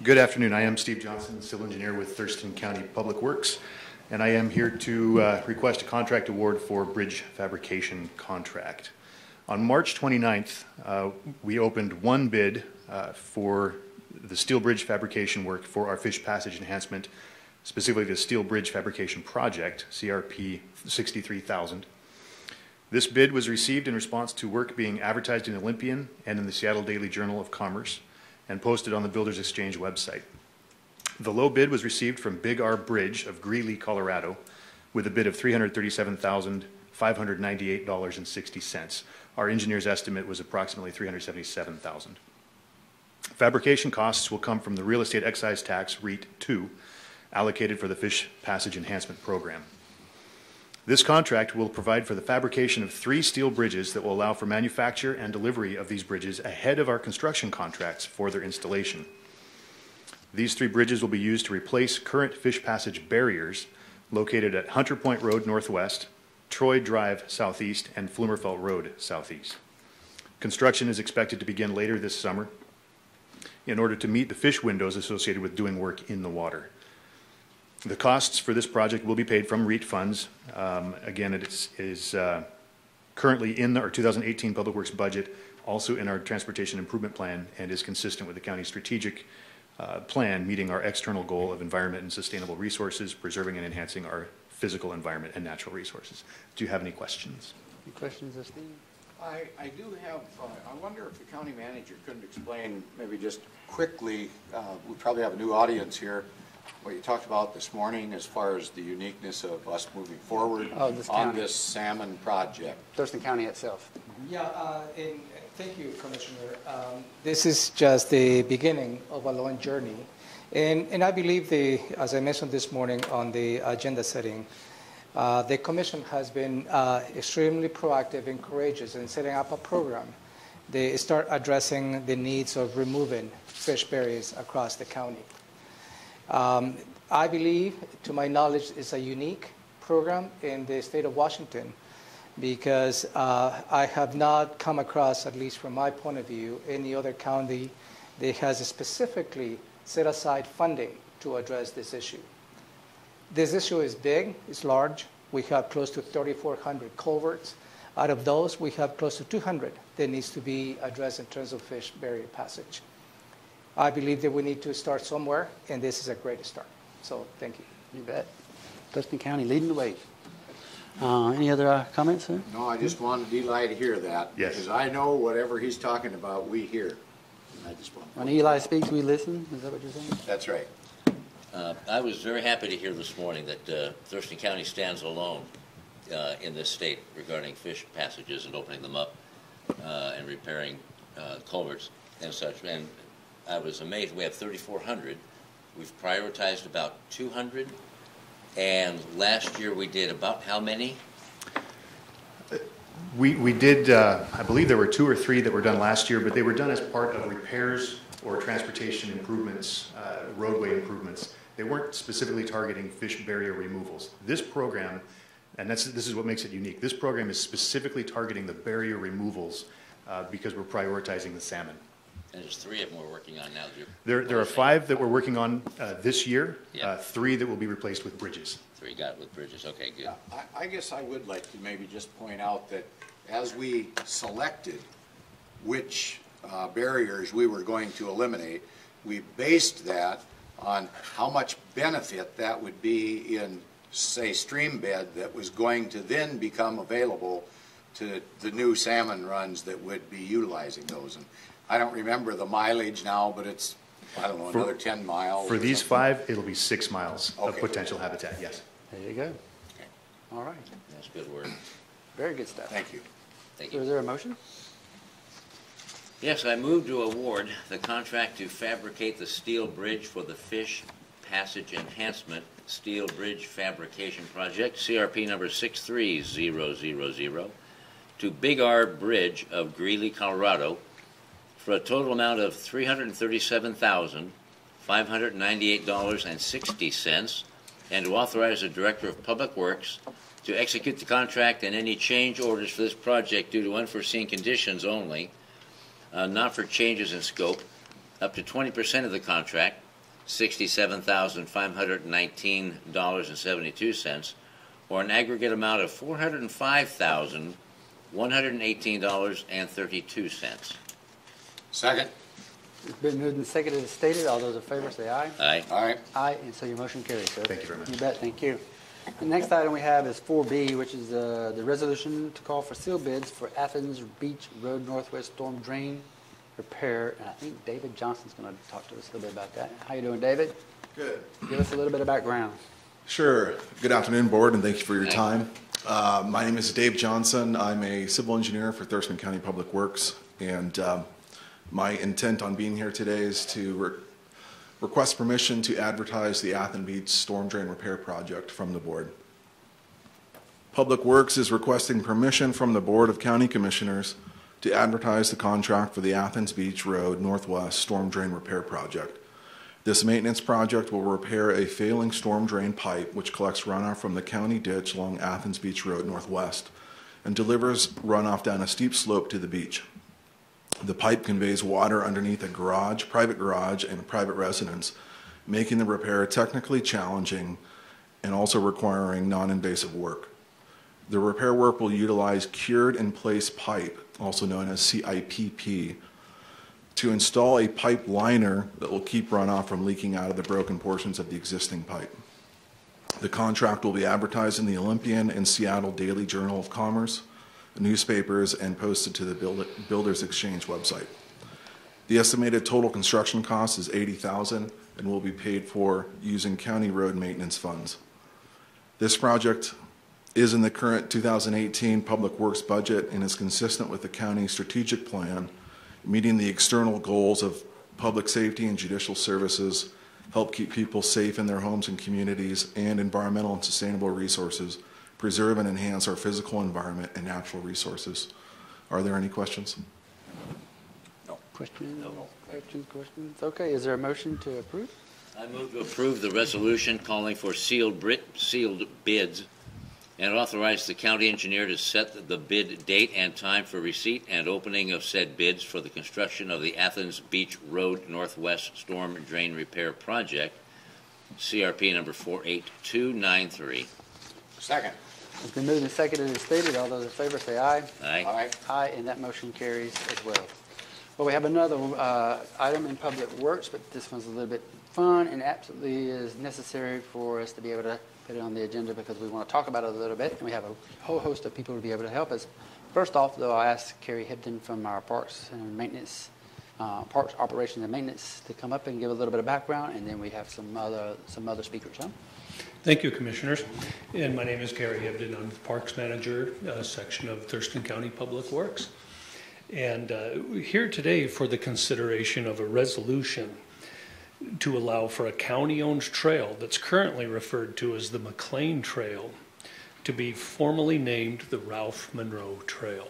M: Good afternoon. I am Steve Johnson, civil engineer with Thurston County Public Works, and I am here to request a contract award for bridge fabrication contract. On March 29th, we opened one bid for the steel bridge fabrication work for our fish passage enhancement, specifically the Steel Bridge Fabrication Project, CRP 63,000. This bid was received in response to work being advertised in Olympian and in the Seattle Daily Journal of Commerce and posted on the Builders Exchange website. The low bid was received from Big R Bridge of Greeley, Colorado, with a bid of $337,598.60. Our engineer's estimate was approximately $377,000. Fabrication costs will come from the Real Estate Excise Tax, REIT 2, allocated for the Fish Passage Enhancement Program. This contract will provide for the fabrication of 3 steel bridges that will allow for manufacture and delivery of these bridges ahead of our construction contracts for their installation. These 3 bridges will be used to replace current fish passage barriers located at Hunter Point Road Northwest, Troy Drive Southeast, and Flumerfelt Road Southeast. Construction is expected to begin later this summer in order to meet the fish windows associated with doing work in the water. The costs for this project will be paid from REIT funds. Again, it is currently in our 2018 Public Works budget, also in our Transportation Improvement Plan, and is consistent with the county's strategic plan, meeting our external goal of environment and sustainable resources, preserving and enhancing our physical environment and natural resources. Do you have any questions?
A: Any questions of Steve?
B: I do have, I wonder if the county manager couldn't explain, maybe just quickly, we probably have a new audience here, what you talked about this morning as far as the uniqueness of us moving forward on this salmon project.
A: Thurston County itself.
D: Yeah, and thank you, Commissioner. This is just the beginning of a long journey. And I believe, as I mentioned this morning on the agenda setting, the Commission has been extremely proactive and courageous in setting up a program. They start addressing the needs of removing fish barriers across the county. I believe, to my knowledge, it's a unique program in the state of Washington because I have not come across, at least from my point of view, any other county that has specifically set aside funding to address this issue. This issue is big, it's large. We have close to 3,400 culverts. Out of those, we have close to 200 that needs to be addressed in terms of fish barrier passage. I believe that we need to start somewhere, and this is a great start. So thank you.
A: You bet. Thurston County leading the way. Any other comments, sir?
B: No, I just wanted Eli to hear that.
M: Yes.
B: Because I know whatever he's talking about, we hear. I just want.
A: When Eli speaks, we listen. Is that what you're saying?
B: That's right.
C: I was very happy to hear this morning that Thurston County stands alone in this state regarding fish passages and opening them up and repairing culverts and such. And I was amazed. We have 3,400. We've prioritized about 200. And last year we did about how many?
M: We did, I believe there were 2 or 3 that were done last year, but they were done as part of repairs or transportation improvements, roadway improvements. They weren't specifically targeting fish barrier removals. This program, and this is what makes it unique, this program is specifically targeting the barrier removals because we're prioritizing the salmon.
C: And there's 3 of them we're working on now.
M: There are 5 that we're working on this year,
C: Yep.
M: 3 that will be replaced with bridges.
C: 3 got with bridges. Okay, good.
B: I guess I would like to maybe just point out that as we selected which barriers we were going to eliminate, we based that on how much benefit that would be in, say, stream bed that was going to then become available to the new salmon runs that would be utilizing those. And I don't remember the mileage now, but it's, I don't know, another 10 miles.
M: For these 5, it'll be 6 miles of
B: Okay.
M: potential habitat, yes.
A: There you go.
C: Okay.
A: All right.
C: That's good work.
A: Very good stuff.
B: Thank you.
C: Thank
A: So
C: you.
A: is there a motion?
C: Yes, I move to award the contract to fabricate the steel bridge for the Fish Passage Enhancement Steel Bridge Fabrication Project, CRP number 63000, to Big R Bridge of Greeley, Colorado, for a total amount of $337,598.60, and to authorize the Director of Public Works to execute the contract and any change orders for this project due to unforeseen conditions only, not for changes in scope, up to 20% of the contract, $67,519.72, or an aggregate amount of $405,118.32.
B: Second.
A: It's been moved and seconded as stated. All those in favor say aye.
C: Aye.
B: Aye.
A: Aye, and so your motion carries, sir.
M: Thank you very much.
A: You bet, thank you. The next item we have is 4B, which is the resolution to call for seal bids for Athens Beach Road Northwest Storm Drain Repair. And I think David Johnson's going to talk to us a little bit about that. How you doing, David?
N: Good.
A: Give us a little bit of background.
N: Sure. Good afternoon, board, and thank you for your time. My name is Dave Johnson. I'm a civil engineer for Thurston County Public Works, and my intent on being here today is to request permission to advertise the Athens Beach Storm Drain Repair Project from the board. Public Works is requesting permission from the Board of County Commissioners to advertise the contract for the Athens Beach Road Northwest Storm Drain Repair Project. This maintenance project will repair a failing storm drain pipe which collects runoff from the county ditch along Athens Beach Road Northwest and delivers runoff down a steep slope to the beach. The pipe conveys water underneath a garage, private garage, and a private residence, making the repair technically challenging and also requiring non-invasive work. The repair work will utilize cured-in-place pipe, also known as CIPP, to install a pipe liner that will keep runoff from leaking out of the broken portions of the existing pipe. The contract will be advertised in the Olympian and Seattle Daily Journal of Commerce, newspapers, and posted to the Builders Exchange website. The estimated total construction cost is $80,000 and will be paid for using county road maintenance funds. This project is in the current 2018 Public Works budget and is consistent with the county's strategic plan, meeting the external goals of public safety and judicial services, help keep people safe in their homes and communities, and environmental and sustainable resources, preserve and enhance our physical environment and natural resources. Are there any questions?
A: No. Questions? No. Questions? Okay, is there a motion to approve?
C: I move to approve the resolution calling for sealed bids and authorize the county engineer to set the bid date and time for receipt and opening of said bids for the construction of the Athens Beach Road Northwest Storm Drain Repair Project, CRP number 48293.
B: Second.
A: It's been moved and seconded as stated. All those in favor say aye.
C: Aye.
B: Aye.
A: Aye, and that motion carries as well. Well, we have another item in Public Works, but this one's a little bit fun and absolutely is necessary for us to be able to put it on the agenda because we want to talk about it a little bit, and we have a whole host of people to be able to help us. First off, though, I asked Carrie Hibden from our Parks and Maintenance, Parks Operations and Maintenance to come up and give a little bit of background, and then we have some other speakers. Huh?
O: Thank you, Commissioners. And my name is Gary Hibden. I'm the Parks Manager, section of Thurston County Public Works. And here today for the consideration of a resolution to allow for a county-owned trail that's currently referred to as the McLean Trail to be formally named the Ralph Monroe Trail.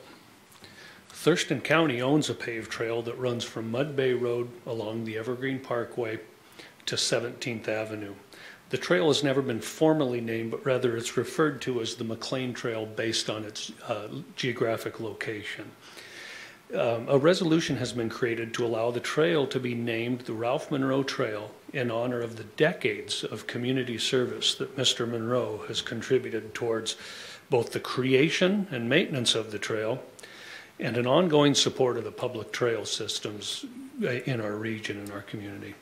O: Thurston County owns a paved trail that runs from Mud Bay Road along the Evergreen Parkway to 17th Avenue. The trail has never been formally named, but rather it's referred to as the McLean Trail based on its geographic location. A resolution has been created to allow the trail to be named the Ralph Monroe Trail in honor of the decades of community service that Mr. Monroe has contributed towards both the creation and maintenance of the trail and an ongoing support of the public trail systems in our region and our community.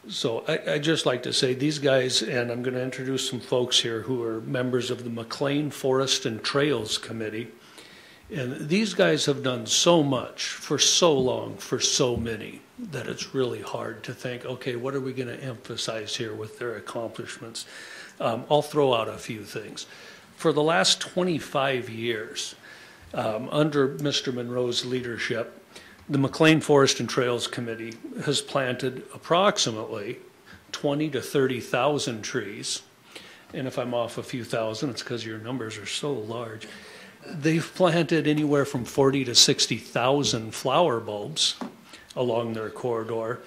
O: So I'd just like to say these guys, and I'm going to introduce some folks here who are members of the McLean Forest and Trails Committee. And these guys have done so much for so long, for so many, that it's really hard to think, okay, what are we going to emphasize here with their accomplishments? I'll throw out a few things. For the last 25 years, under Mr. Monroe's leadership, the McLean Forest and Trails Committee has planted approximately 20 to 30,000 trees. And if I'm off a few thousand, it's because your numbers are so large. They've planted anywhere from 40 to 60,000 flower bulbs along their corridor.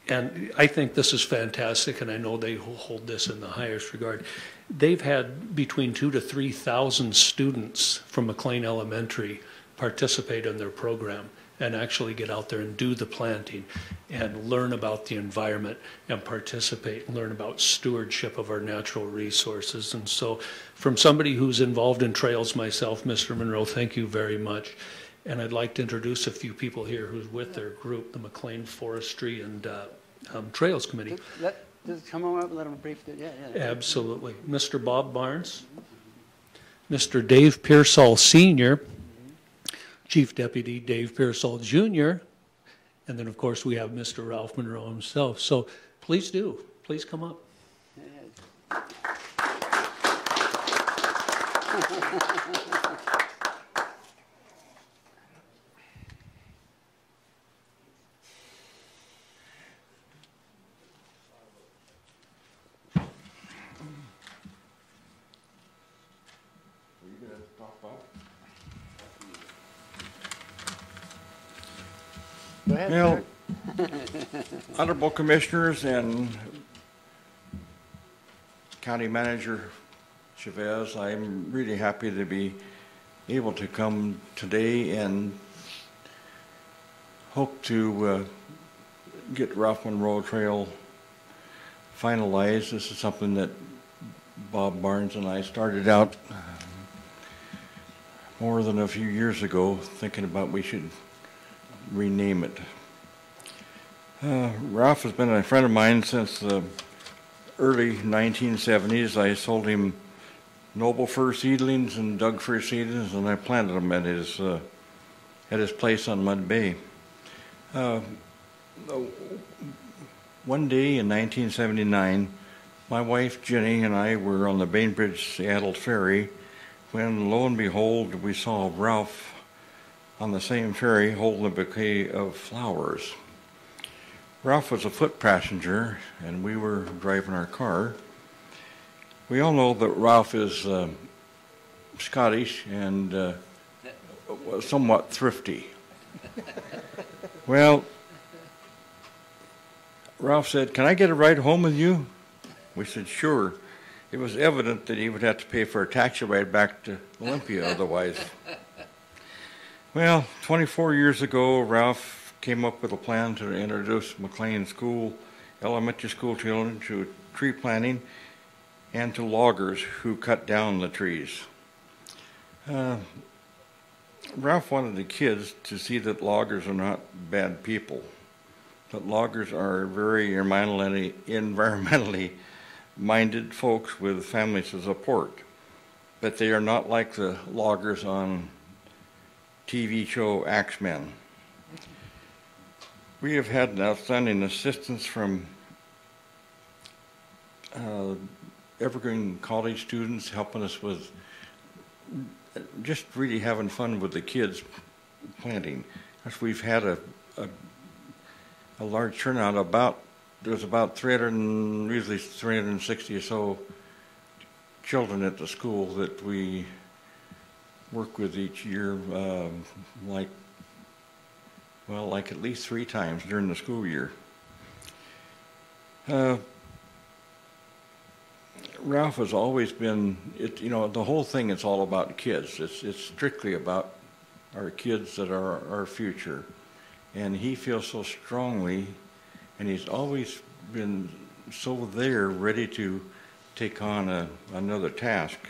O: And I think this is fantastic, and I know they hold this in the highest regard. They've had between 2,000 to 3,000 students from McLean Elementary participate in their program and actually get out there and do the planting and learn about the environment and participate and learn about stewardship of our natural resources. And so from somebody who's involved in trails myself, Mr. Monroe, thank you very much. And I'd like to introduce a few people here who's with their group, the McLean Forestry and Trails Committee.
A: Just come on up and let them brief it. Yeah.
O: Absolutely. Mr. Bob Barnes, Mr. Dave Pearsall Sr., Chief Deputy Dave Pearsall Jr., and then, of course, we have Mr. Ralph Monroe himself. So please do. Please come up.
A: Go ahead,
P: Well, Honorable Commissioners and County Manager Chavez, I'm really happy to be able to come today and hope to get Ralph Monroe Trail finalized. This is something that Bob Barnes and I started out more than a few years ago thinking about we should rename it. Ralph has been a friend of mine since the early 1970s. I sold him noble fir seedlings and Doug fir seedlings, and I planted them at his place on Mud Bay. One day in 1979, my wife Jenny and I were on the Bainbridge-Seattle ferry when, lo and behold, we saw Ralph on the same ferry holding a bouquet of flowers. Ralph was a foot passenger, and we were driving our car. We all know that Ralph is Scottish and somewhat thrifty. Well, Ralph said, "Can I get a ride home with you?" We said, "Sure." it was evident that he would have to pay for a taxi ride back to Olympia otherwise. Well, 24 years ago, Ralph came up with a plan to introduce McLean School, elementary school children to tree planting and to loggers who cut down the trees. Ralph wanted the kids to see that loggers are not bad people, that loggers are very environmentally minded folks with families to support, but they are not like the loggers on TV show Axemen. We have had an outstanding assistance from Evergreen College students helping us with just really having fun with the kids planting. Because we've had a large turnout. There's about 360 or so children at the school that we work with each year, like at least 3 times during the school year. Ralph has always been, the whole thing is all about kids. It's strictly about our kids that are our future. And he feels so strongly, and he's always been so there, ready to take on another task.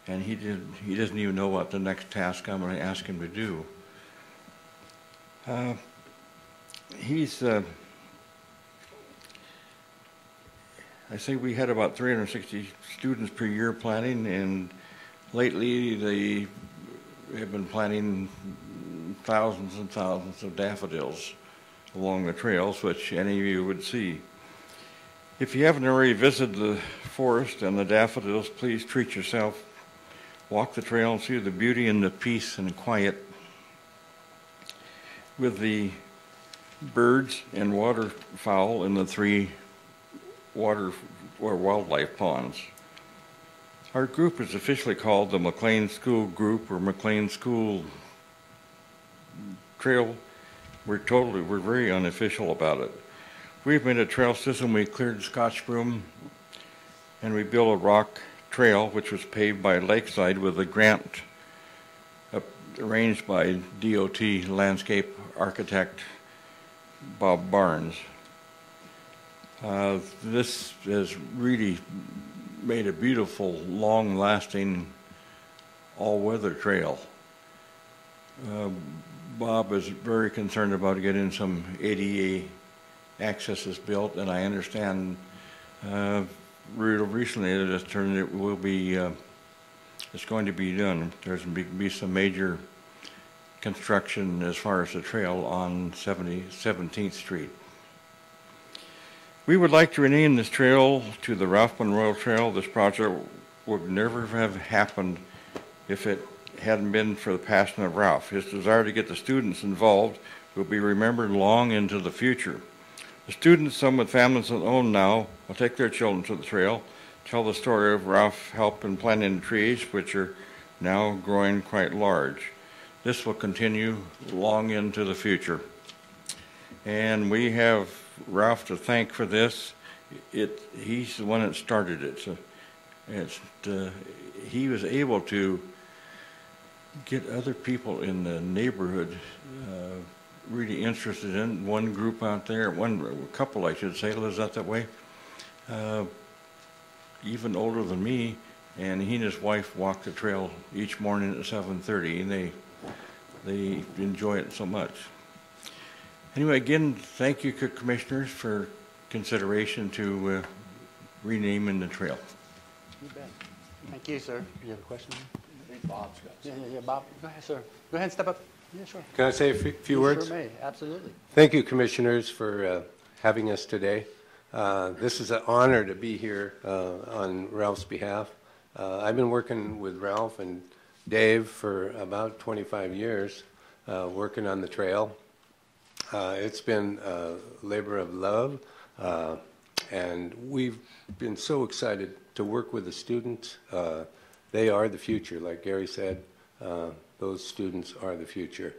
P: And he doesn't even know what the next task I'm going to ask him to do. I think we had about 360 students per year planting, and lately they have been planting thousands and thousands of daffodils along the trails, which any of you would see. If you haven't already visited the forest and the daffodils, please treat yourself. Walk the trail and see the beauty and the peace and quiet with the birds and waterfowl in the 3 water or wildlife ponds. Our group is officially called the McLean School Group or McLean School Trail. We're very unofficial about it. We've made a trail system. We cleared Scotch broom and we built a rock trail which was paved by Lakeside with a grant arranged by DOT landscape architect Bob Barnes. This has really made a beautiful, long-lasting, all-weather trail. Bob is very concerned about getting some ADA accesses built, and I understand recently it's going to be done. There's going to be some major construction as far as the trail on 17th Street. We would like to rename this trail to the Ralph Monroe Trail. This project would never have happened if it hadn't been for the passion of Ralph. His desire to get the students involved will be remembered long into the future. The students, some with families of their own now, will take their children to the trail, tell the story of Ralph help in planting the trees, which are now growing quite large. This will continue long into the future. And we have Ralph to thank for this. He's the one that started it. So he was able to get other people in the neighborhood really interested in. One group out there, a couple I should say, lives out that way, even older than me, and he and his wife walk the trail each morning at 7:30, and they enjoy it so much. Anyway, again, thank you, Commissioners, for consideration to renaming the trail.
A: You bet. Thank you, sir. You have a question?
B: I think Bob's got something.
A: Yeah, Bob. Go ahead, sir. Go ahead and step up. Yeah, sure.
Q: Can I say a few words?
A: Sure may. Absolutely.
Q: Thank you, Commissioners, for having us today. This is an honor to be here on Ralph's behalf. I've been working with Ralph and Dave for about 25 years, working on the trail. It's been a labor of love, and we've been so excited to work with the students. They are the future, like Gary said. Those students are the future.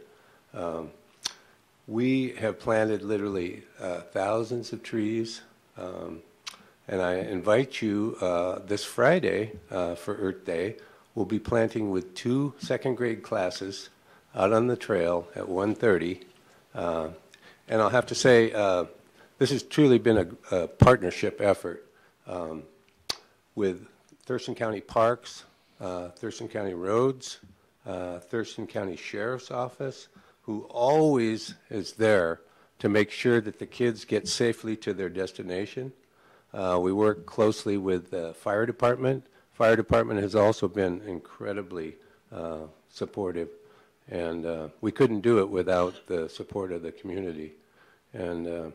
Q: We have planted literally thousands of trees. And I invite you this Friday for Earth Day. We'll be planting with 2 second-grade classes out on the trail at 1:30. And I'll have to say, this has truly been a partnership effort with Thurston County Parks, Thurston County Roads, Thurston County Sheriff's Office, who always is there to make sure that the kids get safely to their destination. We work closely with the fire department. Fire department has also been incredibly supportive, and we couldn't do it without the support of the community. And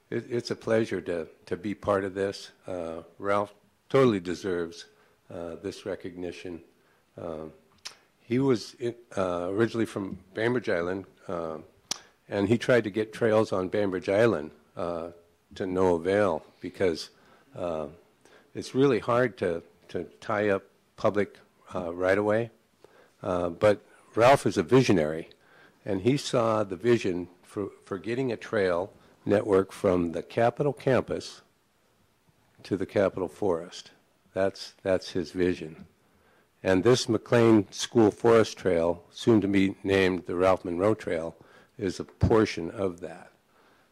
Q: it's a pleasure to be part of this. Ralph totally deserves this recognition. He was originally from Bainbridge Island, and he tried to get trails on Bainbridge Island to no avail, because it's really hard to tie up public right-of-way. But Ralph is a visionary, and he saw the vision for getting a trail network from the Capitol campus to the Capitol Forest. That's his vision. And this McLean School Forest Trail, soon to be named the Ralph Monroe Trail, is a portion of that.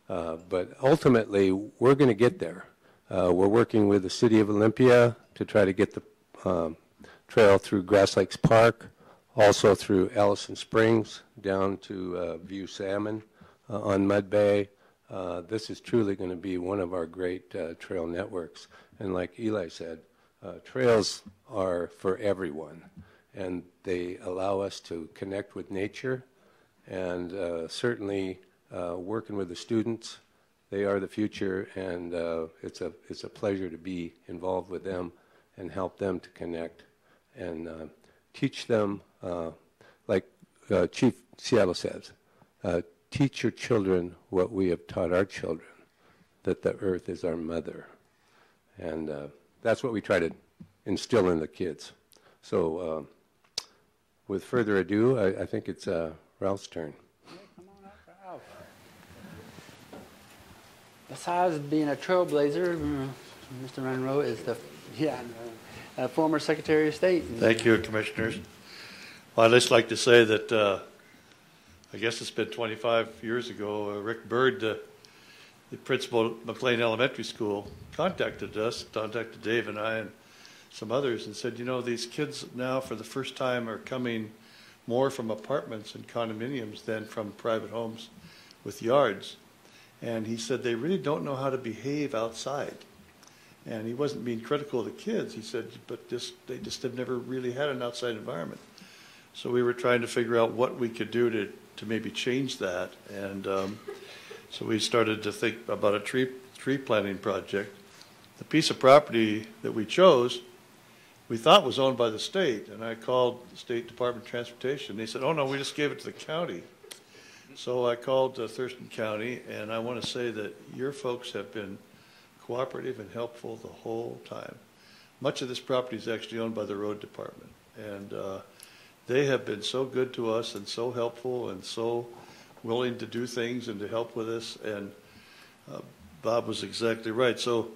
Q: But ultimately, we're going to get there. We're working with the City of Olympia to try to get the trail through Grass Lakes Park, also through Allison Springs, down to View Salmon on Mud Bay. This is truly going to be one of our great trail networks. And like Eli said, trails are for everyone, and they allow us to connect with nature, and certainly working with the students. They are the future, and it's a pleasure to be involved with them and help them to connect and teach them, like Chief Seattle says, teach your children what we have taught our children, that the earth is our mother. And that's what we try to instill in the kids. So with further ado, I think it's Ralph's turn.
A: Besides being a trailblazer, Mr. Monroe is the former Secretary of State.
R: Thank you, Commissioners. Well, I'd just like to say that I guess it's been 25 years ago, Rick Bird, the principal at McLean Elementary School, contacted Dave and I and some others, and said, you know, these kids now for the first time are coming more from apartments and condominiums than from private homes with yards. And he said they really don't know how to behave outside. And he wasn't being critical of the kids. He said, but they just have never really had an outside environment. So we were trying to figure out what we could do to maybe change that. And so we started to think about a tree planting project. The piece of property that we chose, we thought was owned by the state. And I called the State Department of Transportation. They said, oh, no, we just gave it to the county. So I called Thurston County, and I want to say that your folks have been cooperative and helpful the whole time. Much of this property is actually owned by the road department, and they have been so good to us and so helpful and so willing to do things and to help with us. And Bob was exactly right. So,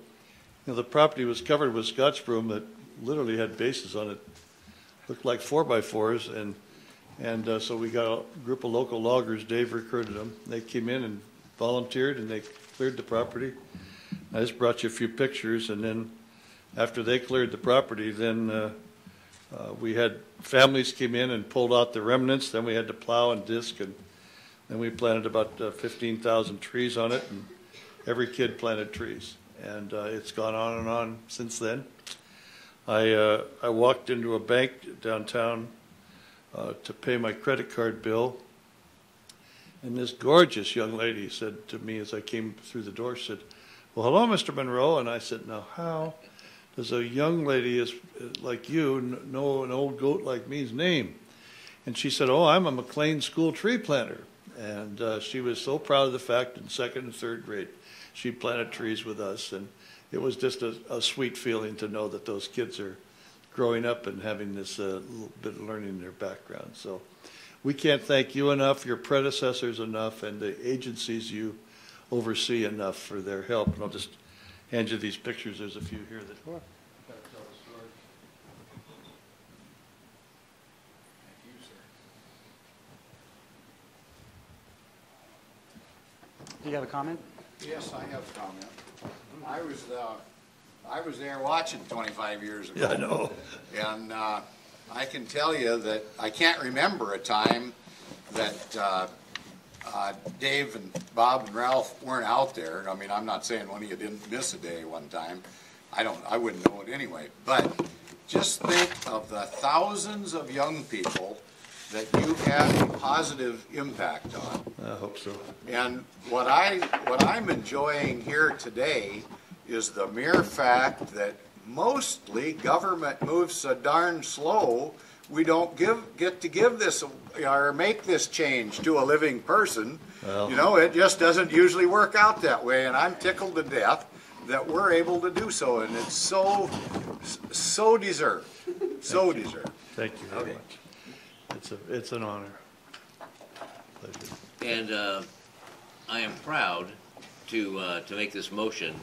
R: you know, the property was covered with Scotch broom that literally had bases on it, looked like 4x4s, and so we got a group of local loggers. Dave recruited them. They came in and volunteered, and they cleared the property. I just brought you a few pictures, and then after they cleared the property, then we had families came in and pulled out the remnants. Then we had to plow and disc, and then we planted about 15,000 trees on it, and every kid planted trees. And it's gone on and on since then. I walked into a bank downtown to pay my credit card bill, and this gorgeous young lady said to me as I came through the door, she said, well, hello, Mr. Monroe. And I said, now how does a young lady like you know an old goat like me's name? And she said, oh, I'm a McLean school tree planter. And she was so proud of the fact in second and third grade she planted trees with us, and it was just a sweet feeling to know that those kids are growing up and having this little bit of learning in their background. So we can't thank you enough, your predecessors enough, and the agencies you oversee enough for their help. And I'll just hand you these pictures. There's a few here that tell the story.
A: Do you have a comment?
B: Yes, I have a comment. I was there watching 25 years ago.
R: Yeah, I know.
B: And I can tell you that I can't remember a time that Dave and Bob and Ralph weren't out there. I mean, I'm not saying one of you didn't miss a day one time. I wouldn't know it anyway. But just think of the thousands of young people that you had a positive impact on.
R: I hope so.
B: And what I'm enjoying here today is the mere fact that mostly government moves so darn slow, we don't get to give this or make this change to a living person.
R: Well,
B: you know, it just doesn't usually work out that way, and I'm tickled to death that we're able to do so, and it's so deserved, so deserved.
R: Thank you very much. It's an honor. Pleasure.
C: And I am proud to make this motion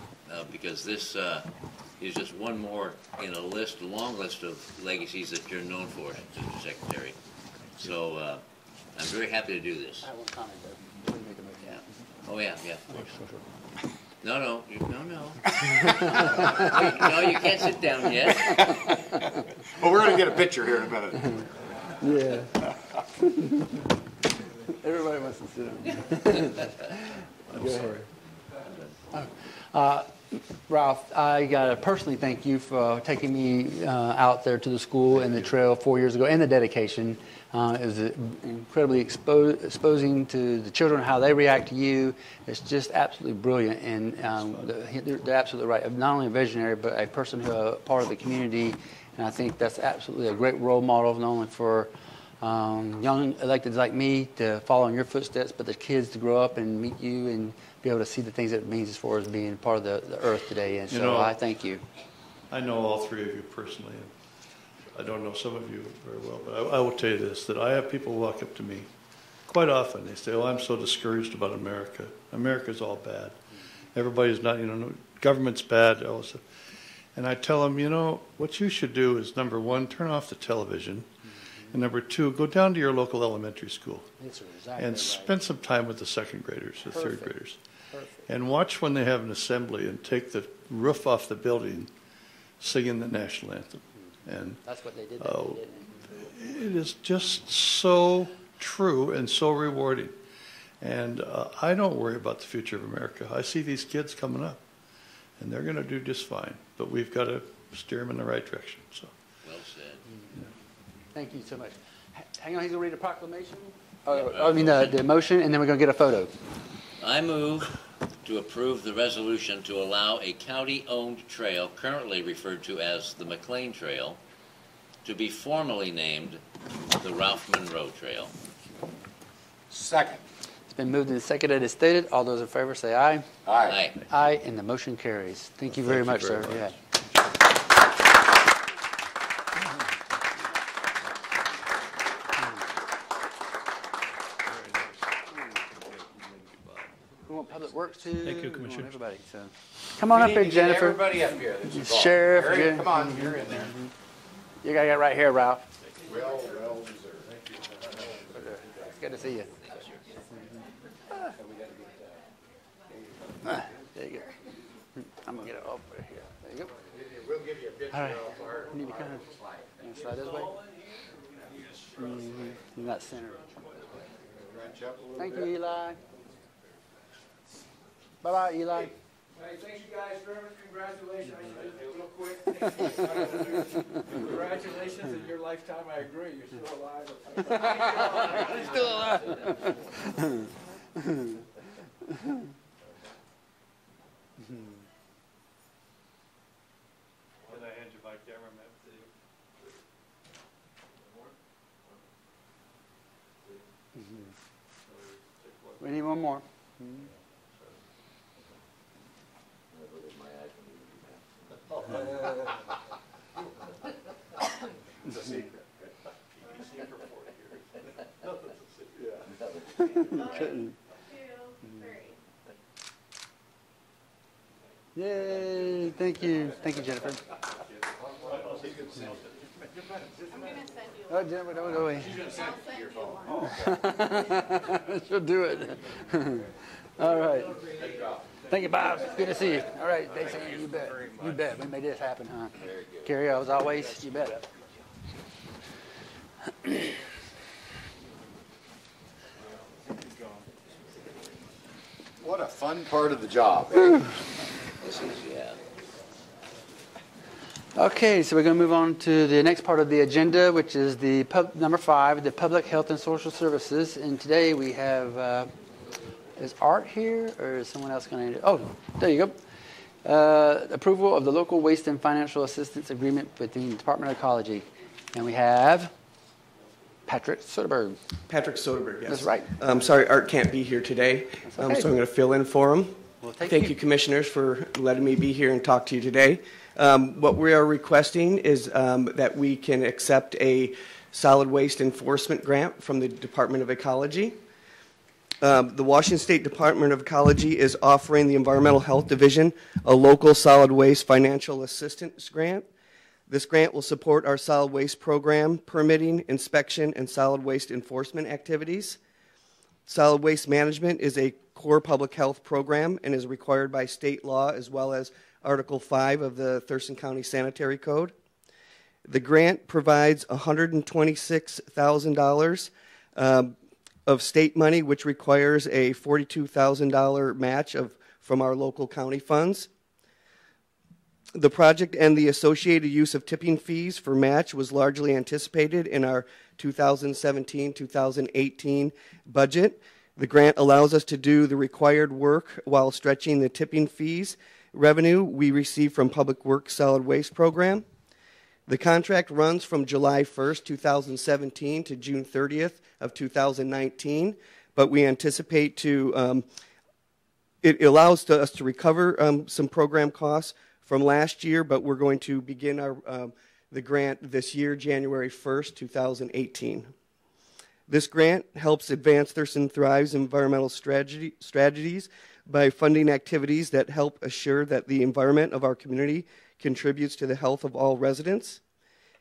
C: because this is just one more in a long list of legacies that you're known for, Mr. Secretary. So I'm very happy to do this.
A: I have one comment though. Before you make a motion.
C: Yeah. Oh yeah. No. No, you can't sit down yet.
B: Well, we're going to get a picture here in a minute.
A: Yeah. Everybody wants to sit down. Go ahead. Ralph, I got to personally thank you for taking me out there to the school and the trail 4 years ago, and the dedication. It was incredibly exposing to the children, how they react to you. It's just absolutely brilliant, and they're absolutely right. Not only a visionary, but a person who is part of the community, and I think that's absolutely a great role model, not only for young electeds like me to follow in your footsteps, but the kids to grow up and meet you and be able to see the things that it means as far as being part of the earth today. And so I thank you.
R: I know all three of you personally. I don't know some of you very well, but I will tell you this, that I have people walk up to me quite often. They say, oh, I'm so discouraged about America. America's all bad. Everybody's not, government's bad. And I tell them, what you should do is, number one, turn off the television. And number two, go down to your local elementary school and spend some time with the second graders, the third graders. Perfect. And watch when they have an assembly and take the roof off the building, singing the national anthem. And
A: that's what they did.
R: It is just so true and so rewarding. And I don't worry about the future of America. I see these kids coming up, and they're going to do just fine. But we've got to steer them in the right direction. So.
C: Well said.
R: Yeah.
A: Thank you so much. Hang on, he's going to read a proclamation? The motion, and then we're going to get a photo.
C: I move to approve the resolution to allow a county-owned trail currently referred to as the McLean Trail to be formally named the Ralph Monroe Trail.
B: Second.
A: It's been moved and seconded as stated. All those in favor say aye.
B: Aye.
A: Aye, and the motion carries. Thank you very much, sir. Yeah. We want Public Works too.
O: Thank you, Commissioner.
A: Everybody. So, come on up here, Jennifer.
B: Everybody up here.
A: Sheriff.
B: Harry, come on, you're in there.
A: You got it right here, Ralph.
B: Well deserved.
A: It's good to see you. There you go. I'm going to get it over here. There you go.
B: We'll give you a picture
A: All right.
B: of our
A: You need to kind of slide this way. Mm-hmm. Not center. Thank you, Eli. Bye-bye, Eli.
S: Hey, thank you guys very much. Congratulations. Real quick. Congratulations in your lifetime. I agree. You're still alive.
A: He's still alive.
R: Can I hand you my camera, man?
A: We need one more.
B: It's a secret.
A: Yay! Hey, thank you, Jennifer. Oh, Jennifer, don't go away. She'll do it. All right. Thank you, Bob. Good to see you. All right, thanks, Andy. You bet. You bet. We made this happen, huh? Carrie, as always, you bet.
B: What a fun part of the job. Eh?
C: This is, yeah.
A: Okay, so we're going to move on to the next part of the agenda, which is the number 5, the Public Health and Social Services. And today we have, is Art here, or is someone else going to? Oh, there you go. Approval of the local waste and financial assistance agreement between the Department of Ecology. And we have Patrick Soderberg.
T: Patrick Soderberg, yes.
A: That's right.
T: I'm sorry, Art can't be here today,
A: okay.
T: So I'm going to fill in for him.
A: Well,
T: thank you, Commissioners, for letting me be here and talk to you today. What we are requesting is that we can accept a solid waste enforcement grant from the Department of Ecology. The Washington State Department of Ecology is offering the Environmental Health Division a local solid waste financial assistance grant. This grant will support our solid waste program, permitting, inspection, and solid waste enforcement activities. Solid waste management is a core public health program and is required by state law as well as Article 5 of the Thurston County Sanitary Code. The grant provides $126,000 of state money, which requires a $42,000 match from our local county funds. The project and the associated use of tipping fees for match was largely anticipated in our 2017-2018 budget. The grant allows us to do the required work while stretching the tipping fees revenue we receive from Public Works Solid Waste Program. The contract runs from July 1st, 2017 to June 30th of 2019, but we anticipate it allows us to recover some program costs from last year, but we're going to begin the grant this year, January 1st, 2018. This grant helps advance Thurston Thrive's environmental strategies by funding activities that help assure that the environment of our community contributes to the health of all residents.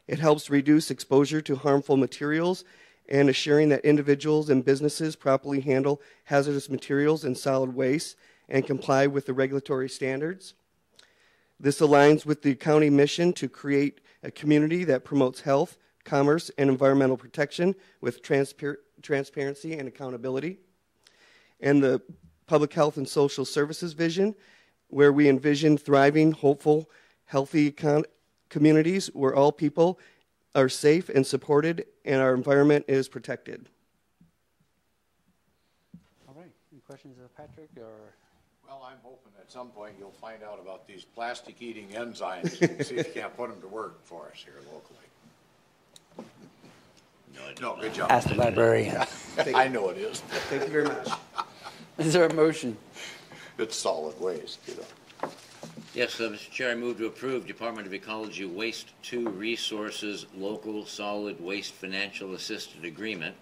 T: It helps reduce exposure to harmful materials and assuring that individuals and businesses properly handle hazardous materials and solid waste and comply with the regulatory standards. This aligns with the county mission to create a community that promotes health, commerce, and environmental protection with transparency and accountability. And the Public Health and Social Services vision, where we envision thriving, hopeful, healthy communities where all people are safe and supported and our environment is protected.
A: All right. Any questions of Patrick?
B: Well, I'm hoping at some point you'll find out about these plastic-eating enzymes and see if you can't put them to work for us here locally. No, good job.
A: Ask the librarian.
B: I know it is.
T: Thank you very much.
A: Is there a motion?
B: It's solid waste, you know.
C: Yes, Mr. Chair, I move to approve Department of Ecology Waste 2 Resources Local Solid Waste Financial Assisted Agreement,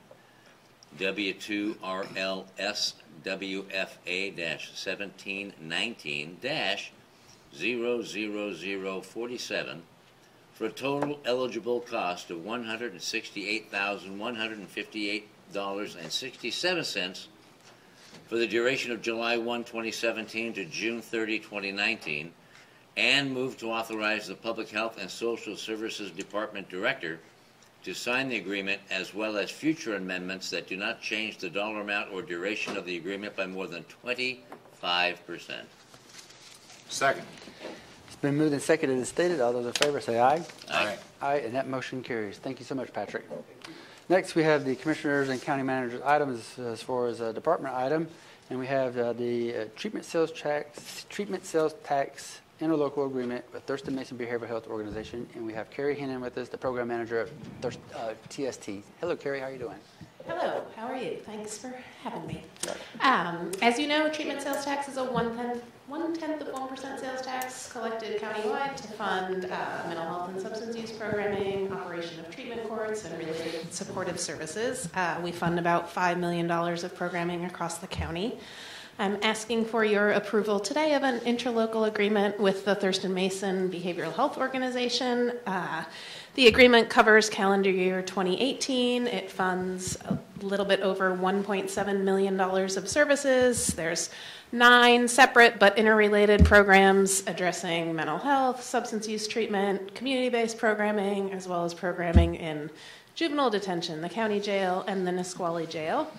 C: W2RLS-WFA-1719-00047 for a total eligible cost of $168,158.67 for the duration of July 1, 2017 to June 30, 2019, and move to authorize the Public Health and Social Services Department Director to sign the agreement as well as future amendments that do not change the dollar amount or duration of the agreement by more than 25%.
B: Second.
A: It's been moved and seconded and stated. All those in favor say aye.
B: Aye.
A: Aye, and that motion carries. Thank you so much, Patrick. Next, we have the Commissioners and County Managers items as far as a department item, and we have the treatment sales tax interlocal agreement with Thurston Mason Behavioral Health Organization, and we have Carrie Hennon with us, the Program Manager of TST. Hello, Carrie. How are you doing?
U: Hello. How are you? Thanks for having me. As you know, treatment sales tax is a one-tenth of 1% sales tax collected countywide to fund mental health and substance use programming, operation of treatment courts, and related supportive services. We fund about $5 million of programming across the county. I'm asking for your approval today of an interlocal agreement with the Thurston Mason Behavioral Health Organization. The agreement covers calendar year 2018. It funds a little bit over $1.7 million of services. There's 9 separate but interrelated programs addressing mental health, substance use treatment, community-based programming, as well as programming in juvenile detention, the county jail, and the Nisqually jail.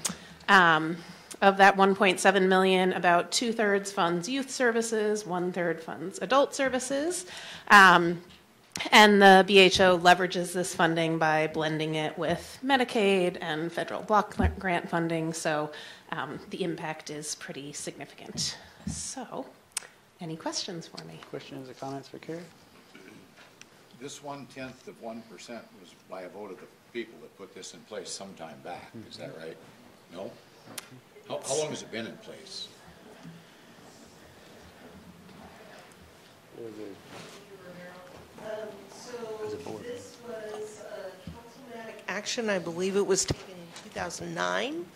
U: Of that $1.7 million, about 2/3 funds youth services, 1/3 funds adult services. And the BHO leverages this funding by blending it with Medicaid and federal block grant funding, so the impact is pretty significant. So, any questions for me?
A: Questions or comments for Carrie?
B: This 1/10 of 1% was by a vote of the people that put this in place sometime back. Is that right? No? How long has it been in place?
F: So this was a councilmatic action. I believe it was taken in 2009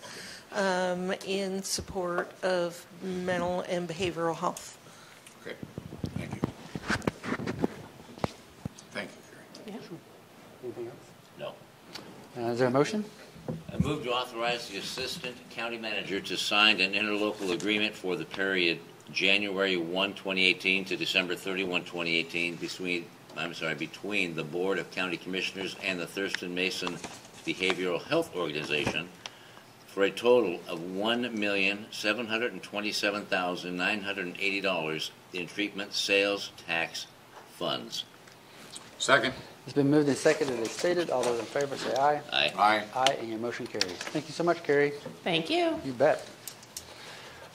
F: in support of mental and behavioral health.
B: Okay. Thank you. Thank you, Gary.
A: Yeah. Anything else?
C: No.
A: Is there a motion?
C: I move to authorize the Assistant County Manager to sign an interlocal agreement for the period January 1, 2018 to December 31, 2018 between the Board of County Commissioners and the Thurston Mason Behavioral Health Organization for a total of $1,727,980 in treatment sales tax funds.
B: Second.
A: It's been moved and seconded as stated. All those in favor say aye.
C: Aye.
B: Aye.
A: Aye, and your motion carries. Thank you so much, Carrie.
U: Thank you.
A: You bet.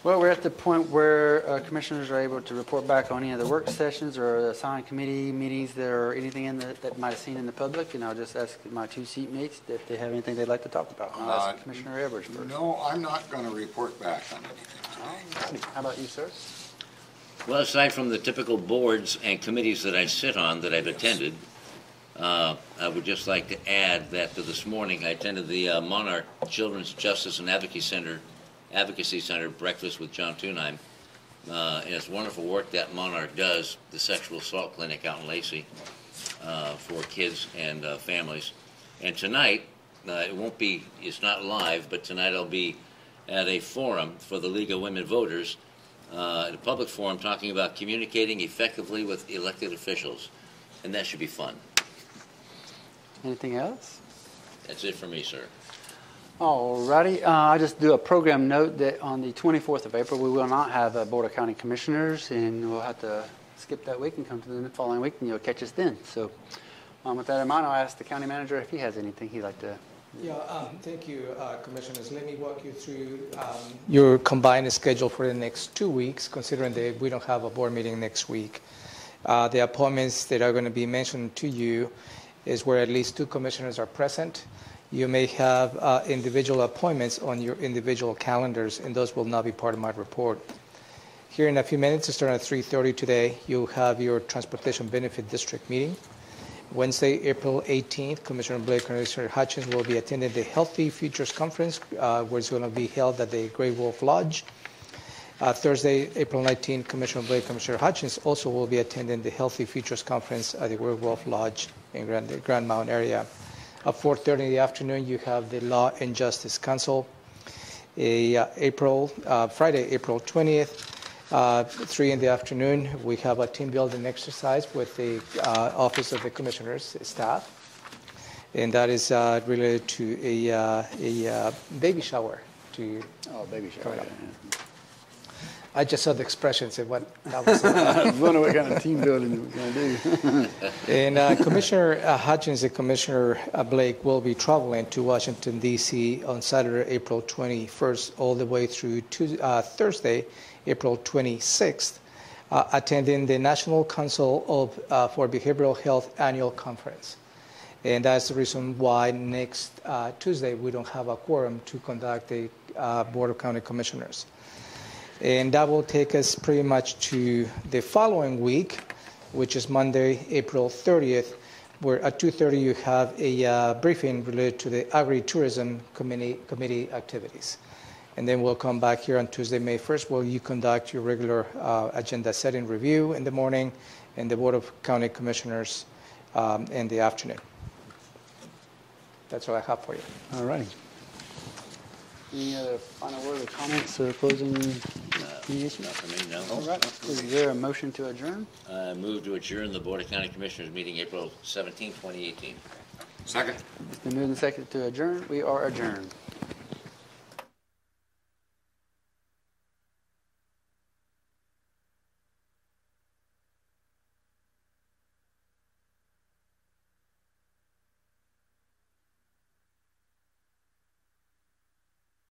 A: Well, we're at the point where commissioners are able to report back on any of the work sessions or assigned committee meetings or anything in that might have seen in the public, and I'll just ask my 2 seatmates if they have anything they'd like to talk about. I'll ask Commissioner Evers first.
B: No, I'm not going to report back on anything.
A: How about you, sir?
C: Well, aside from the typical boards and committees that I sit on that I've attended, I would just like to add that this morning I attended the Monarch Children's Justice and Advocacy Center breakfast with John Thunheim. And it's wonderful work that Monarch does, the sexual assault clinic out in Lacey for kids and families. And tonight, it's not live, but tonight I'll be at a forum for the League of Women Voters, a public forum talking about communicating effectively with elected officials. And that should be fun.
A: Anything else?
C: That's it for me, sir.
A: All righty. I just do a program note that on the 24th of April, we will not have a Board of County Commissioners, and we'll have to skip that week and come to the following week, and you'll catch us then. So with that in mind, I'll ask the County Manager if he has anything he'd like to.
D: Yeah, thank you, Commissioners. Let me walk you through your combined schedule for the next 2 weeks, considering that we don't have a board meeting next week. The appointments that are going to be mentioned to you is where at least 2 commissioners are present. You may have individual appointments on your individual calendars, and those will not be part of my report. Here in a few minutes, starting at 3:30 today, you'll have your Transportation Benefit District meeting. Wednesday, April 18th, Commissioner Blake and Commissioner Hutchins will be attending the Healthy Futures Conference, where it's going to be held at the Great Wolf Lodge. Thursday, April 19th, Commissioner Blake and Commissioner Hutchins also will be attending the Healthy Futures Conference at the Great Wolf Lodge in the Grand Mountain area. At 4:30 in the afternoon, you have the Law and Justice Council. Friday, April 20th, 3 in the afternoon, we have a team building exercise with the Office of the Commissioner's staff. And that is related to a baby shower.
A: Baby shower.
D: I just saw the expressions and what that was.
A: I was wondering what kind of team building we're going to do.
D: And Commissioner Hutchins and Commissioner Blake will be traveling to Washington, D.C. on Saturday, April 21st, all the way through Thursday, April 26th, attending the National Council for Behavioral Health Annual Conference. And that's the reason why next Tuesday we don't have a quorum to conduct the Board of County Commissioners. And that will take us pretty much to the following week, which is Monday, April 30th, where at 2:30 you have a briefing related to the Agri-Tourism Committee activities. And then we'll come back here on Tuesday, May 1st, where you conduct your regular agenda setting review in the morning and the Board of County Commissioners in the afternoon. That's all I have for you.
A: All righty. Any other final word or comments or closing issues?
C: Not for me, no.
A: All right. Is there a motion to adjourn?
C: I move to adjourn the Board of County Commissioners meeting April 17, 2018.
B: Second.
A: It's been moved and seconded to adjourn. We are adjourned.